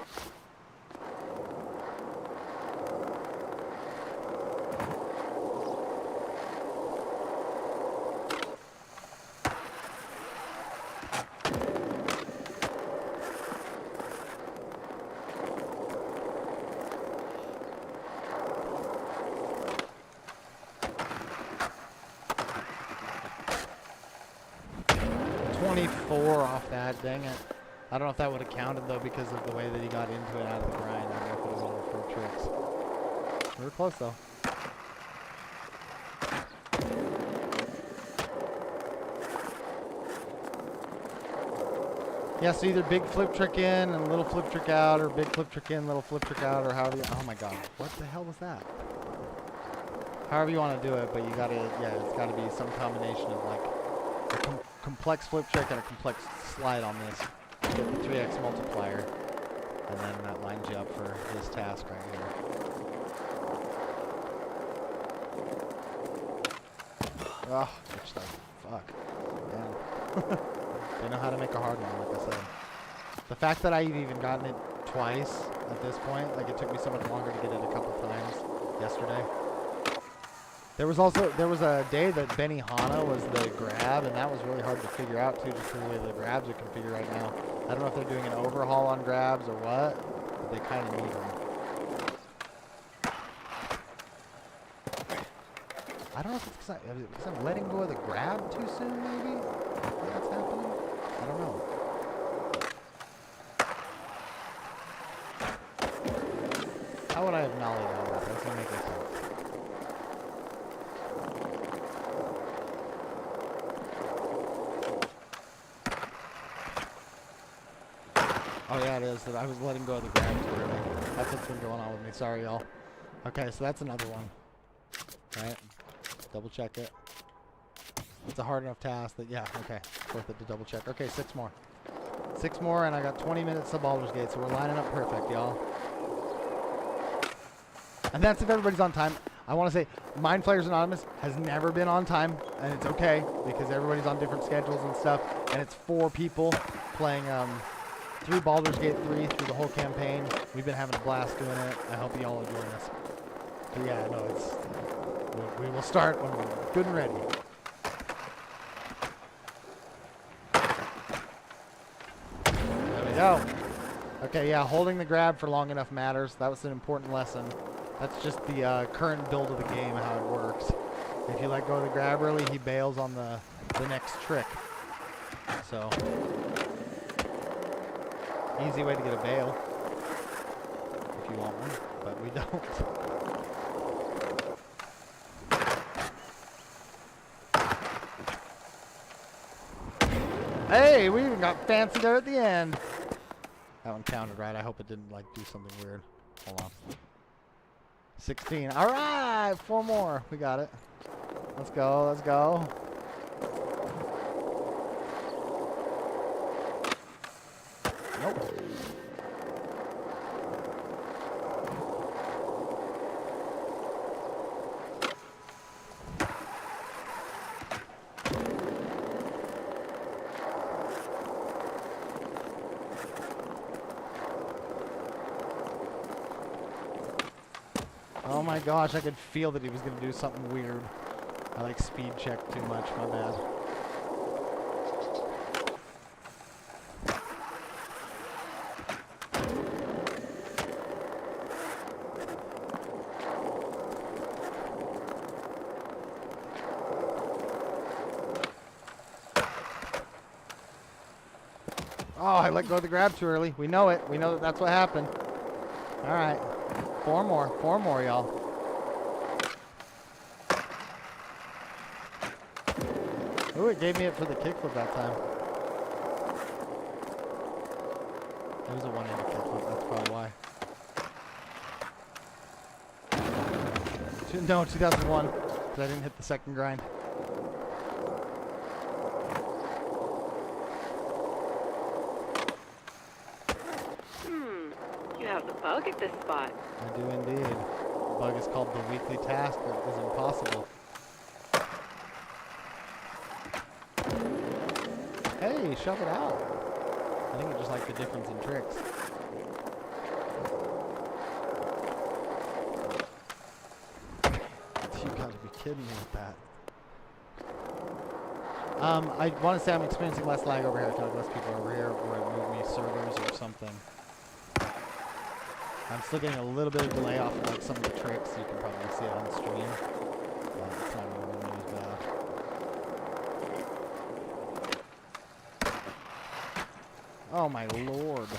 A: Off that, dang it. I don't know if that would have counted though because of the way that he got into it out of the grind. I don't know if it was one of the pro tricks. We were close though. Yeah, so either big flip trick in and little flip trick out, or big flip trick in, little flip trick out, or however you, oh my god, what the hell was that? However you want to do it, but you gotta, yeah, it's gotta be some combination of like a complex flip trick and a complex slide on this. You get the 3x multiplier, and then that lines you up for this task right here. Oh, good stuff. Fuck. Yeah. They know how to make a hard one, like I said. The fact that I've even gotten it twice at this point, like it took me so much longer to get it a couple times yesterday. There was a day that Benny Hanna was the grab, and that was really hard to figure out too, just the way the grabs are configured right now. I don't know if they're doing an overhaul on grabs or what, but they kind of need them. I don't know if it's because I'm letting go of the grab too soon, maybe? That's happening? I don't know. How would I have knowledge on that? That's going to make sense. Oh yeah, it is. That I was letting go of the grab too early. That's what's been going on with me. Sorry, y'all. Okay, so that's another one. Right? Double check it. It's a hard enough task that, yeah, okay. It's worth it to double check. Okay, 6 more. 6 more, and I got 20 minutes to Baldur's Gate, so we're lining up perfect, y'all. And that's if everybody's on time. I want to say, Mind Flayers Anonymous has never been on time, and it's okay, because everybody's on different schedules and stuff, and it's 4 people playing, through Baldur's Gate 3, through the whole campaign. We've been having a blast doing it. I hope you all join us. But yeah, no, it's... We will start when we're good and ready. There we go. Okay, yeah, holding the grab for long enough matters. That was an important lesson. That's just the current build of the game, how it works. If you let go of the grab early, he bails on the next trick. So... easy way to get a bail, if you want one, but we don't. Hey, we even got fancy there at the end. That one counted right. I hope it didn't like do something weird. Hold on. 16. All right, 4 more. We got it. Let's go. Let's go. Nope. Oh my gosh, I could feel that he was going to do something weird. I like speed checked too much, my bad. Oh, I let go of the grab too early. We know it. We know that that's what happened. All right. 4 more. 4 more, y'all. Ooh, it gave me it for the kickflip that time. It was a one-handed kickflip. That's probably why. No, 2001. Because I didn't hit the second grind.
C: You have the bug at this spot.
A: I do indeed. The bug is called the weekly task that is impossible. Hey, shove it out. I think it's just like the difference in tricks. You gotta be kidding me with that. I want to say I'm experiencing less lag over here. I talk less people over here, or it moved me servers or something. I'm still getting a little bit of delay off of like some of the tricks. You can probably see it on the stream. But it's not really as bad. Oh my lord.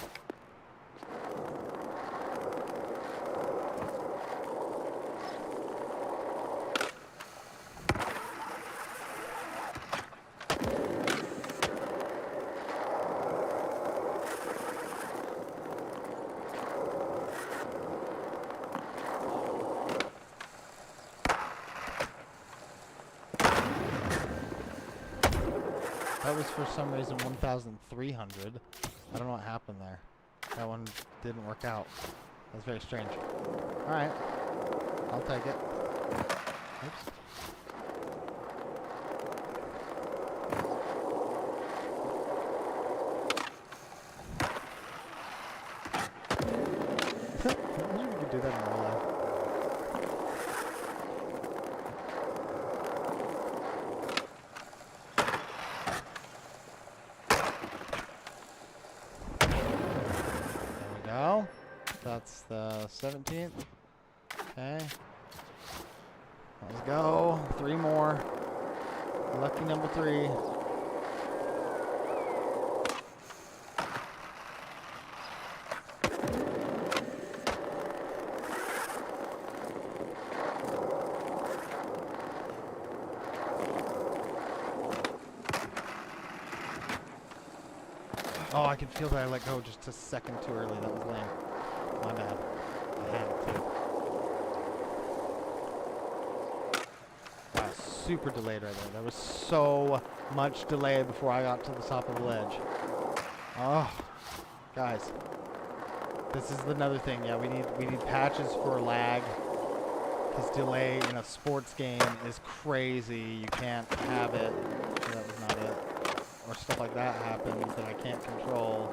A: That was for some reason 1,300. I don't know what happened there. That one didn't work out. That's very strange. Alright. I'll take it. Oops. I wonder if you could do that in real life. That's the 17th. Okay. Let's go. 3 more. Lucky number 3. Oh, I can feel that I let go just a second too early. That was lame. My bad. I had it too. Wow, super delayed right there. There was so much delay before I got to the top of the ledge. Oh, guys. This is another thing. Yeah, we need patches for lag. Because delay in a sports game is crazy. You can't have it. That was not it. Or stuff like that happens that I can't control.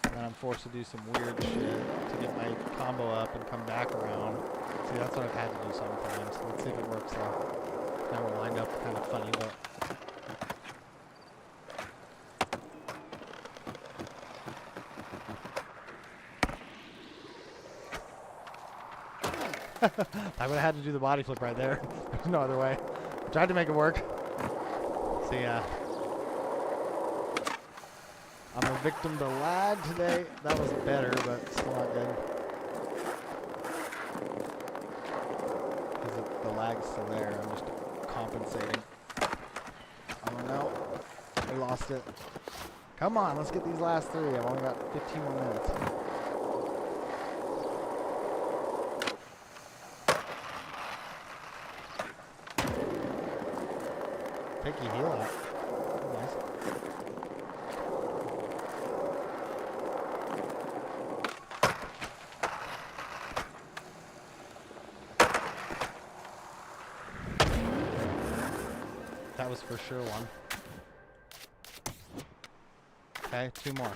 A: And I'm forced to do some weird shit to get my combo up and come back around. See, that's what I've had to do sometimes. Let's see if it works though. That will wind up kind of funny, but... I would have had to do the body flip right there. There's no other way. I tried to make it work. See, I'm a victim to lag today. That was better, but still not good. Because the lag's still there. I'm just compensating. Oh no. We lost it. Come on, let's get these last 3. I've only got 15 more minutes. Take your heel out. Nice. That was for sure one. Okay, 2 more.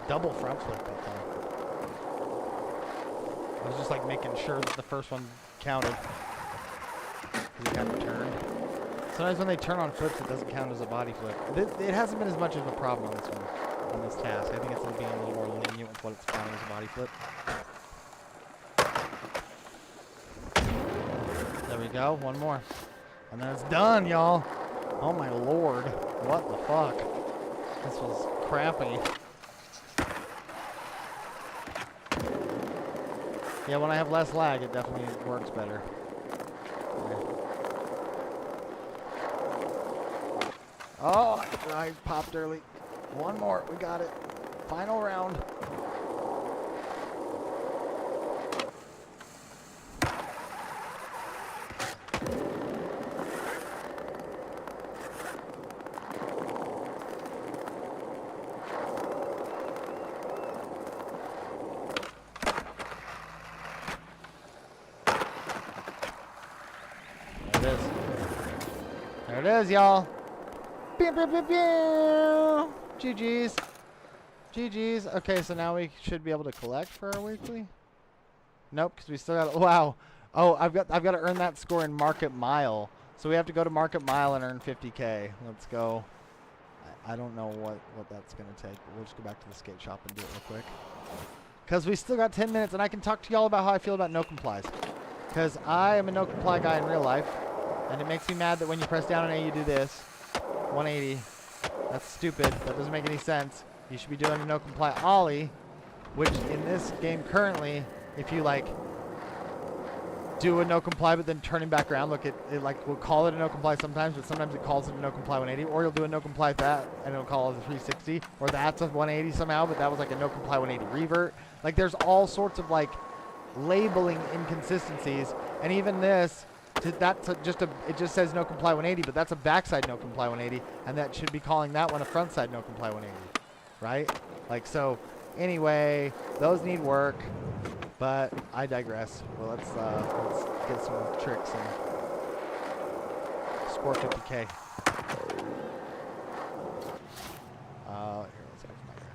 A: Double front flip that time. I was just like making sure that the first one counted. Because it got turned. Sometimes when they turn on flips, it doesn't count as a body flip. It hasn't been as much of a problem on this one, on this task. I think it's being a little more lenient with what it's counting as a body flip. There we go, 1 more. And then it's done, y'all. Oh my lord. What the fuck? This was crappy. Yeah, when I have less lag, it definitely works better. Okay. Oh, I popped early. One more. We got it. Final round. There it is. There it is, y'all. Pew, pew, pew, pew. GG's. GG's. Okay, so now we should be able to collect for our weekly. Nope, because we still got. Wow. Oh, I've got to earn that score in Market Mile. So we have to go to Market Mile and earn 50K. Let's go. I don't know what that's gonna take, but we'll just go back to the skate shop and do it real quick. Because we still got 10 minutes, and I can talk to y'all about how I feel about no complies. Because I am a no comply guy in real life, and it makes me mad that when you press down on A, you do this. 180. That's stupid. That doesn't make any sense. You should be doing a no comply ollie, which in this game currently, if you like do a no comply but then turning back around, look, it like will call it a no comply sometimes, but sometimes it calls it a no comply 180, or you'll do a no comply with that and it'll call it a 360, or that's a 180 somehow, but that was like a no comply 180 revert. Like there's all sorts of like labeling inconsistencies, and even this, that's it just says no comply 180, but that's a backside no comply 180, and that should be calling that one a front side no comply 180, right? Like so. Anyway, those need work, but I digress. Well, let's get some tricks and score 50K. Here, let's go from here.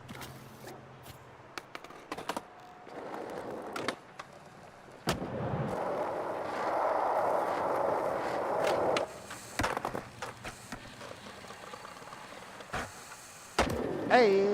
A: Hey!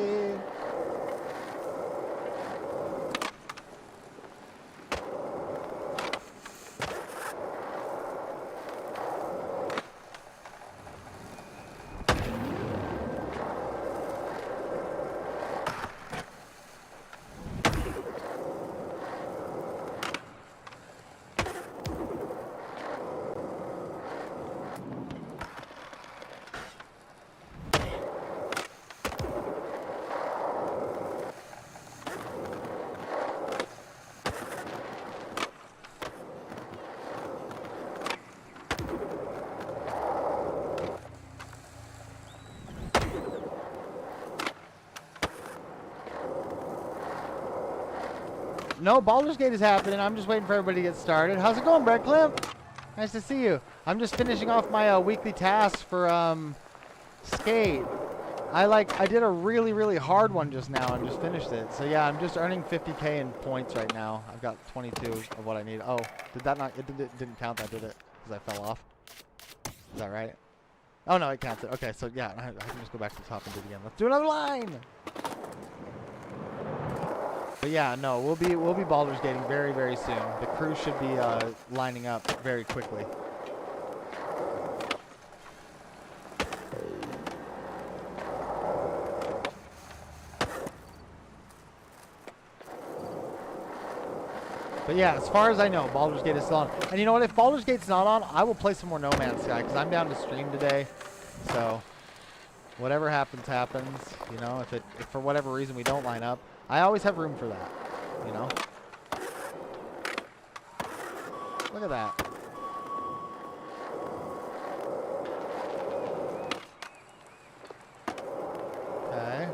A: No, Baldur's Gate is happening. I'm just waiting for everybody to get started. How's it going, Brett Climp? Nice to see you. I'm just finishing off my weekly tasks for skate. I did a really, really hard one just now and just finished it. So yeah, I'm just earning 50K in points right now. I've got 22 of what I need. Oh, did that not? It didn't count that, did it? Because I fell off. Is that right? Oh no, it counted. Okay, so yeah, I can just go back to the top and do it again. Let's do another line. But yeah, no, we'll be Baldur's Gating very, very soon. The crew should be lining up very quickly. But yeah, as far as I know, Baldur's Gate is still on. And you know what? If Baldur's Gate's not on, I will play some more No Man's Sky because I'm down to stream today. So whatever happens, happens. You know, if for whatever reason we don't line up, I always have room for that, you know? Look at that. Okay.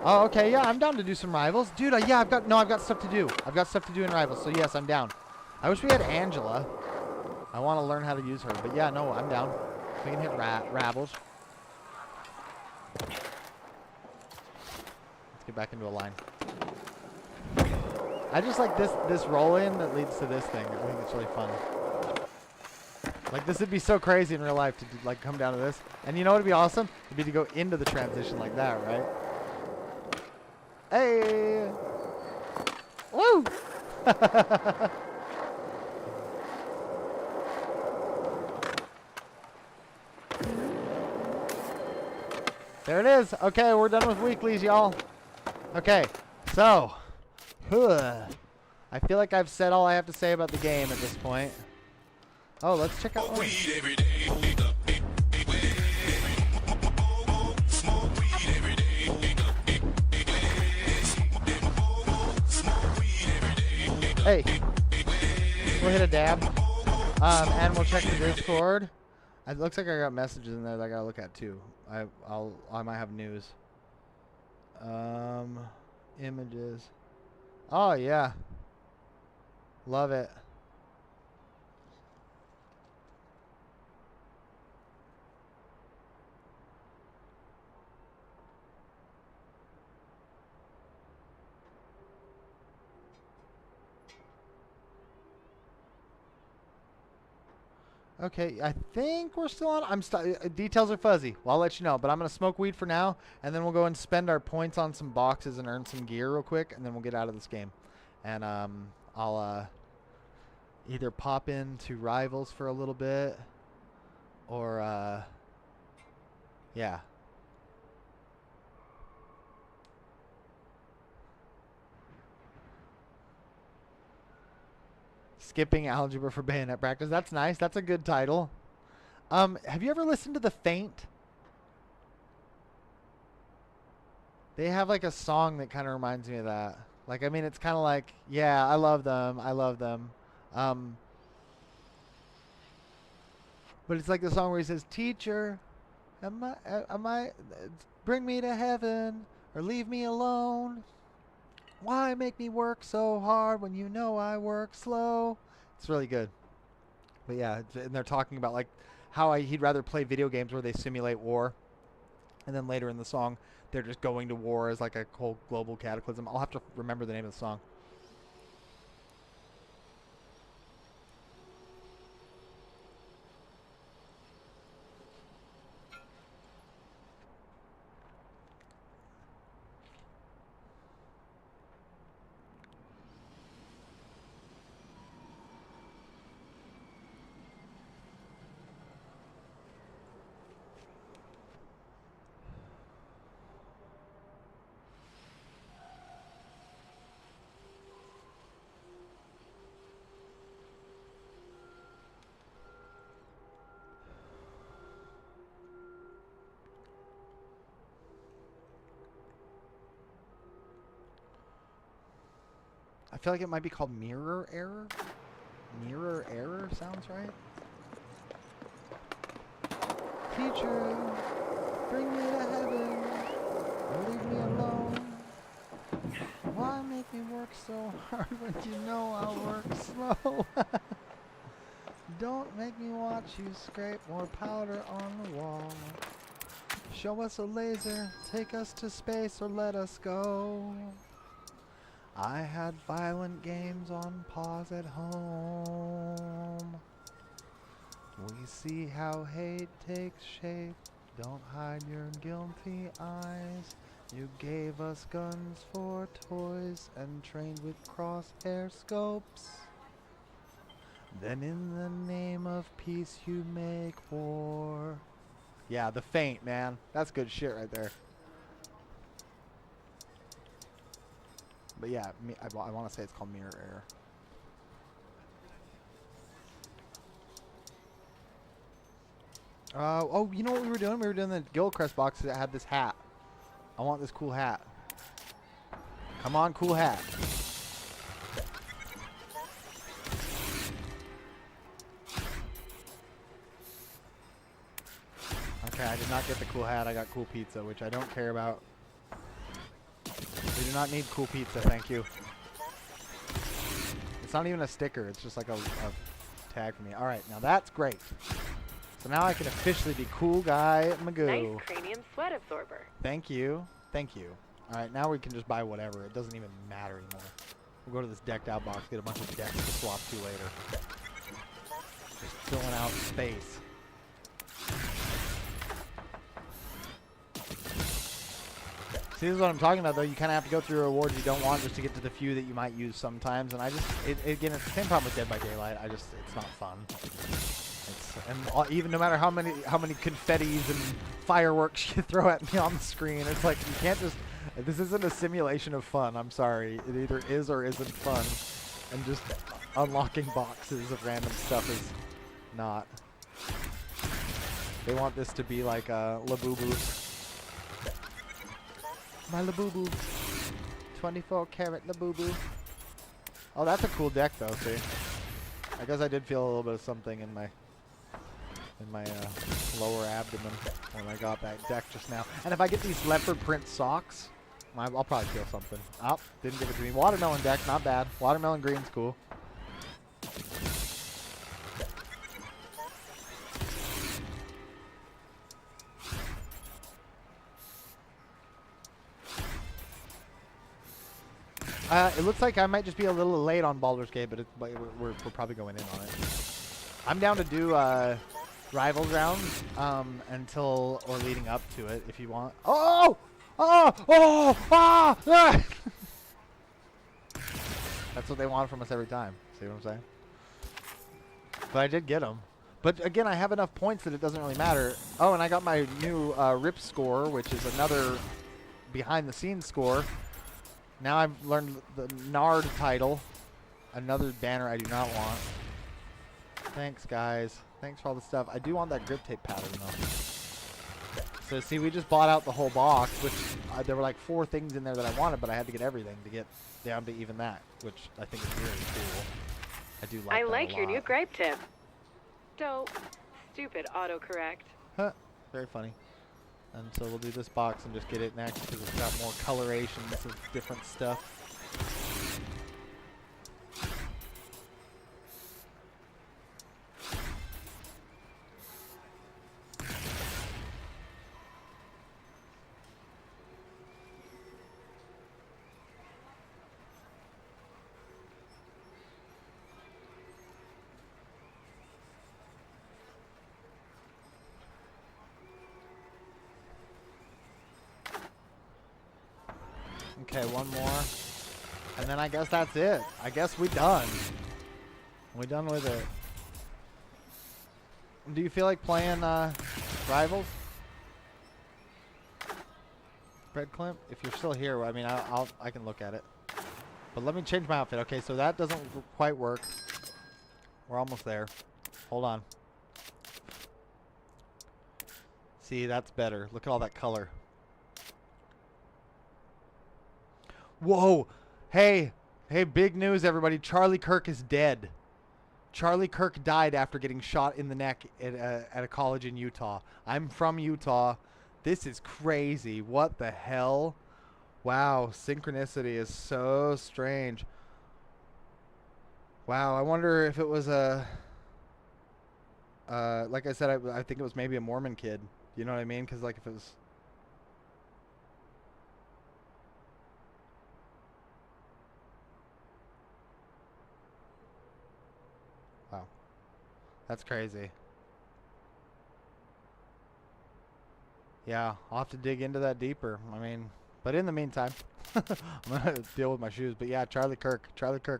A: Oh, okay, yeah, I'm down to do some rivals. Dude, yeah, I've got stuff to do. I've got stuff to do in rivals, so yes, I'm down. I wish we had Angela. I want to learn how to use her, but yeah, no, I'm down. We can hit rabbles. Let's get back into a line. I just like this roll-in that leads to this thing. I think it's really fun. Like, this would be so crazy in real life to like come down to this. And you know what would be awesome? It'd be to go into the transition like that, right? Hey! Woo! There it is. Okay, we're done with weeklies, y'all. Okay, so. I feel like I've said all I have to say about the game at this point. Oh, let's check out. Hey, we'll hit a dab, and we'll check the Discord. It looks like I got messages in there that I gotta look at too. I might have news. Images. Oh yeah, love it. Okay, I think we're still on. Details are fuzzy. Well, I'll let you know. But I'm gonna smoke weed for now, and then we'll go and spend our points on some boxes and earn some gear real quick, and then we'll get out of this game. And I'll either pop into Rivals for a little bit, or yeah. Skipping algebra for bayonet practice. That's nice. That's a good title. Have you ever listened to The Faint? They have like a song that kind of reminds me of that. Like, I mean, it's kind of like, yeah, I love them. I love them. But it's like the song where he says, "Teacher, am I, bring me to heaven or leave me alone? Why make me work so hard when you know I work slow?" It's really good. But yeah, and they're talking about like how he'd rather play video games where they simulate war. And then later in the song, they're just going to war as like a whole global cataclysm. I'll have to remember the name of the song. I feel like it might be called Mirror Error. Mirror Error sounds right. Teacher, bring me to heaven or leave me alone. Why make me work so hard when you know I'll work slow? Don't make me watch you scrape more powder on the wall. Show us a laser, take us to space, or let us go. I had violent games on pause at home. We see how hate takes shape. Don't hide your guilty eyes. You gave us guns for toys and trained with crosshair scopes. Then in the name of peace you make war. Yeah, The Faint, man. That's good shit right there. But yeah, I want to say it's called Mirror Error. Oh, you know what we were doing? We were doing the Gilcrest box that had this hat. I want this cool hat. Come on, cool hat. Okay, I did not get the cool hat. I got cool pizza, which I don't care about. We do not need cool pizza, thank you. It's not even a sticker. It's just like a tag for me. All right, now that's great. So now I can officially be cool guy Magoo.
C: Nice cranium sweat absorber.
A: Thank you. Thank you. All right, now we can just buy whatever. It doesn't even matter anymore. We'll go to this decked out box, get a bunch of decks to swap to later. Just filling out space. See, this is what I'm talking about, though. You kind of have to go through rewards you don't want just to get to the few that you might use sometimes. And I just, again, it's the same problem with Dead by Daylight. It's not fun. It's and even no matter how many confettis and fireworks you throw at me on the screen, it's like you can't just. This isn't a simulation of fun. I'm sorry. It either is or isn't fun, and just unlocking boxes of random stuff is not. They want this to be like a Labubu. My Labubu. 24-karat Labubu. Oh, that's a cool deck though, see? I guess I did feel a little bit of something in my lower abdomen when I got that deck just now. And if I get these leopard print socks, I'll probably feel something. Oh, didn't give it to me. Watermelon deck, not bad. Watermelon green's cool. It looks like I might just be a little late on Baldur's Gate, but we're probably going in on it. I'm down to do Rivals rounds until or leading up to it if you want. Oh! Oh! Oh! Ah! Ah! That's what they want from us every time. See what I'm saying? But I did get them. But again, I have enough points that it doesn't really matter. Oh, and I got my new RIP score, which is another behind-the-scenes score. Now I've learned the Nard title. Another banner I do not want. Thanks, guys. Thanks for all the stuff. I do want that grip tape pattern, though. So, see, we just bought out the whole box, which there were like 4 things in there that I wanted, but I had to get everything to get down to even that, which I think is really cool. I do like that a
C: like
A: lot.
C: your new gripe tip. Dope. Stupid autocorrect.
A: Huh. Very funny. And so we'll do this box and just get it next because it's got more colorations of different stuff. Okay, one more. And then I guess that's it. I guess we done. We done with it. Do you feel like playing Rivals? Bread Climp? If you're still here, I mean, I can look at it. But let me change my outfit. Okay, so that doesn't quite work. We're almost there. Hold on. See, that's better. Look at all that color. Whoa! Hey, big news, everybody! Charlie Kirk is dead. Charlie Kirk died after getting shot in the neck at a college in Utah. I'm from Utah. This is crazy. What the hell? Wow, synchronicity is so strange. Wow, I wonder if it was a like I said, I think it was maybe a Mormon kid. You know what I mean? Because like if it was. Wow. That's crazy. Yeah, I'll have to dig into that deeper. I mean, but in the meantime, I'm going to deal with my shoes. But yeah, Charlie Kirk,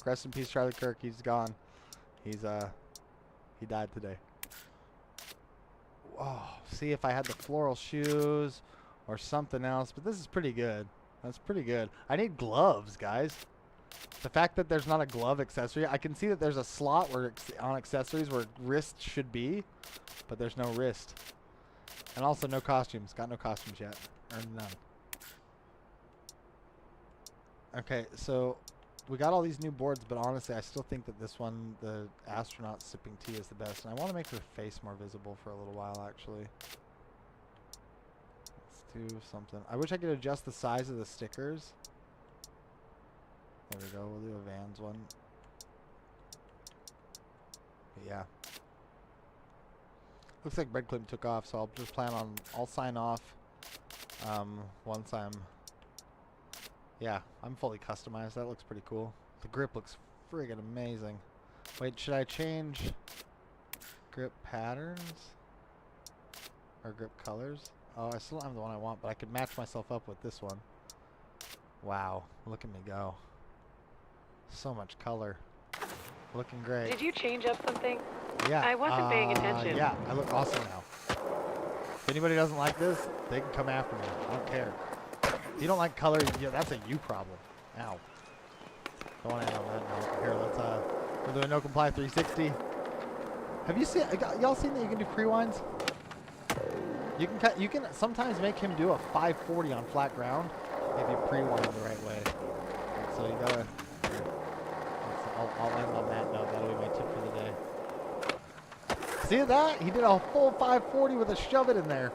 A: rest in peace, Charlie Kirk. He's gone. He died today. Oh, see if I had the floral shoes or something else. But this is pretty good. That's pretty good. I need gloves, guys. The fact that there's not a glove accessory, I can see that there's a slot where on accessories where wrist should be, but there's no wrist. And also no costumes. Got no costumes yet. Or none. Okay, so we got all these new boards, but honestly, I still think that this one, the astronaut sipping tea, is the best. And I want to make her face more visible for a little while, actually. Let's do something. I wish I could adjust the size of the stickers. There we go. We'll do a Vans one. But yeah. Looks like Bread Clip took off, so I'll just plan on. I'll sign off once I'm. Yeah, I'm fully customized. That looks pretty cool. The grip looks friggin' amazing. Wait, should I change grip patterns or grip colors? Oh, I still don't have the one I want, but I could match myself up with this one. Wow, look at me go. So much color. Looking great.
C: Did you change up something?
A: Yeah.
C: I wasn't paying attention.
A: Yeah, I look awesome now. If anybody doesn't like this, they can come after me. I don't care. If you don't like color, yeah, that's a you problem. Ow. Don't want to end on that note. Here, let's we're doing no comply 360. Have you seen y'all seen that you can do pre-winds? You can sometimes make him do a 540 on flat ground if you pre-wind the right way. So you gotta. I'll end on that note. That'll be my tip for the day. See that? He did a full 540 with a shove it in there.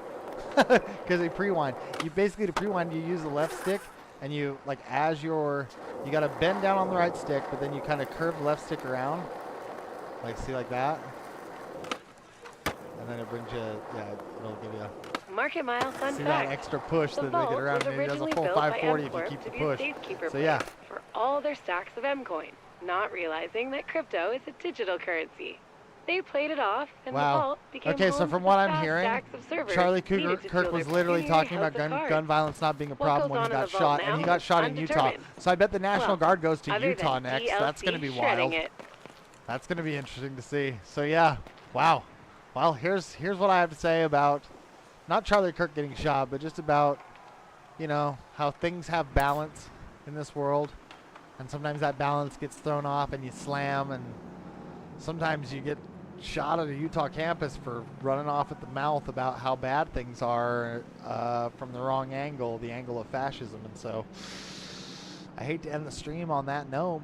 A: Because he pre-wind. You basically, to pre-wind, you use the left stick, and you, like, you gotta bend down on the right stick, but then you kind of curve the left stick around. Like, see, like that? And then it brings you, yeah, it'll give you
C: Market Mile, fun
A: see
C: fact.
A: that extra push
C: The
A: that they
C: vault
A: get around,
C: was
A: and he does a
C: originally
A: full
C: built by
A: 540 if you
C: M-Corp
A: keep
C: to
A: the
C: be a
A: push.
C: safekeeper
A: So yeah.
C: place for all their stacks of M-coin, not realizing that crypto is a digital currency. They played it off, and the vault became
A: Okay,
C: home
A: so
C: to
A: from
C: the
A: what I'm
C: vast
A: hearing,
C: stacks of servers
A: Charlie
C: needed to
A: Kirk
C: fuel
A: was
C: their
A: literally
C: pecuniary
A: talking
C: house
A: about
C: of cards.
A: gun violence not being a
C: What
A: problem
C: goes
A: when
C: on
A: he
C: in
A: got
C: the vault
A: shot, and
C: now
A: he got
C: is
A: shot in Utah.
C: undetermined.
A: So I bet the National
C: Well,
A: Guard goes to
C: other
A: Utah
C: than
A: next. That's going to be
C: DLC shredding
A: wild.
C: it.
A: That's going to be interesting to see. So yeah, wow. Well, here's what I have to say about not Charlie Kirk getting shot, but just about, you know, how things have balance in this world, and sometimes that balance gets thrown off and you slam, and sometimes you get shot at a Utah campus for running off at the mouth about how bad things are from the wrong angle, the angle of fascism. And so I hate to end the stream on that note.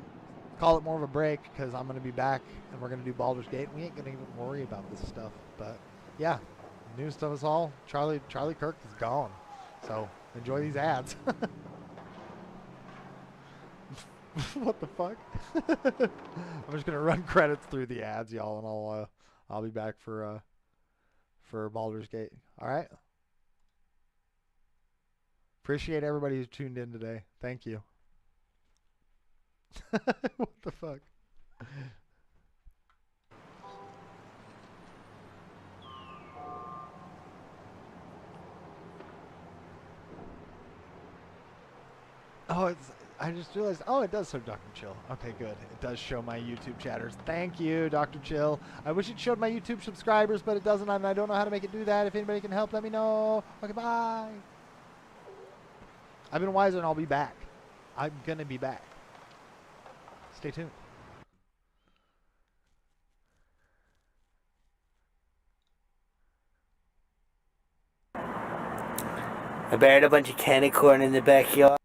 A: Call it more of a break because I'm going to be back and we're going to do Baldur's Gate. We ain't going to even worry about this stuff. But yeah, news to us all. Charlie Kirk is gone. So enjoy these ads. What the fuck? I'm just gonna run credits through the ads, y'all, and I'll be back for Baldur's Gate. All right. Appreciate everybody who's tuned in today. Thank you. What the fuck? Oh, I just realized, oh, it does show Dr. Chill. Okay, good. It does show my YouTube chatters. Thank you, Dr. Chill. I wish it showed my YouTube subscribers, but it doesn't, and I don't know how to make it do that. If anybody can help, let me know. Okay, bye. I've been wiser, and I'll be back. I'm going to be back. Stay tuned.
B: I buried a bunch of candy corn in the backyard.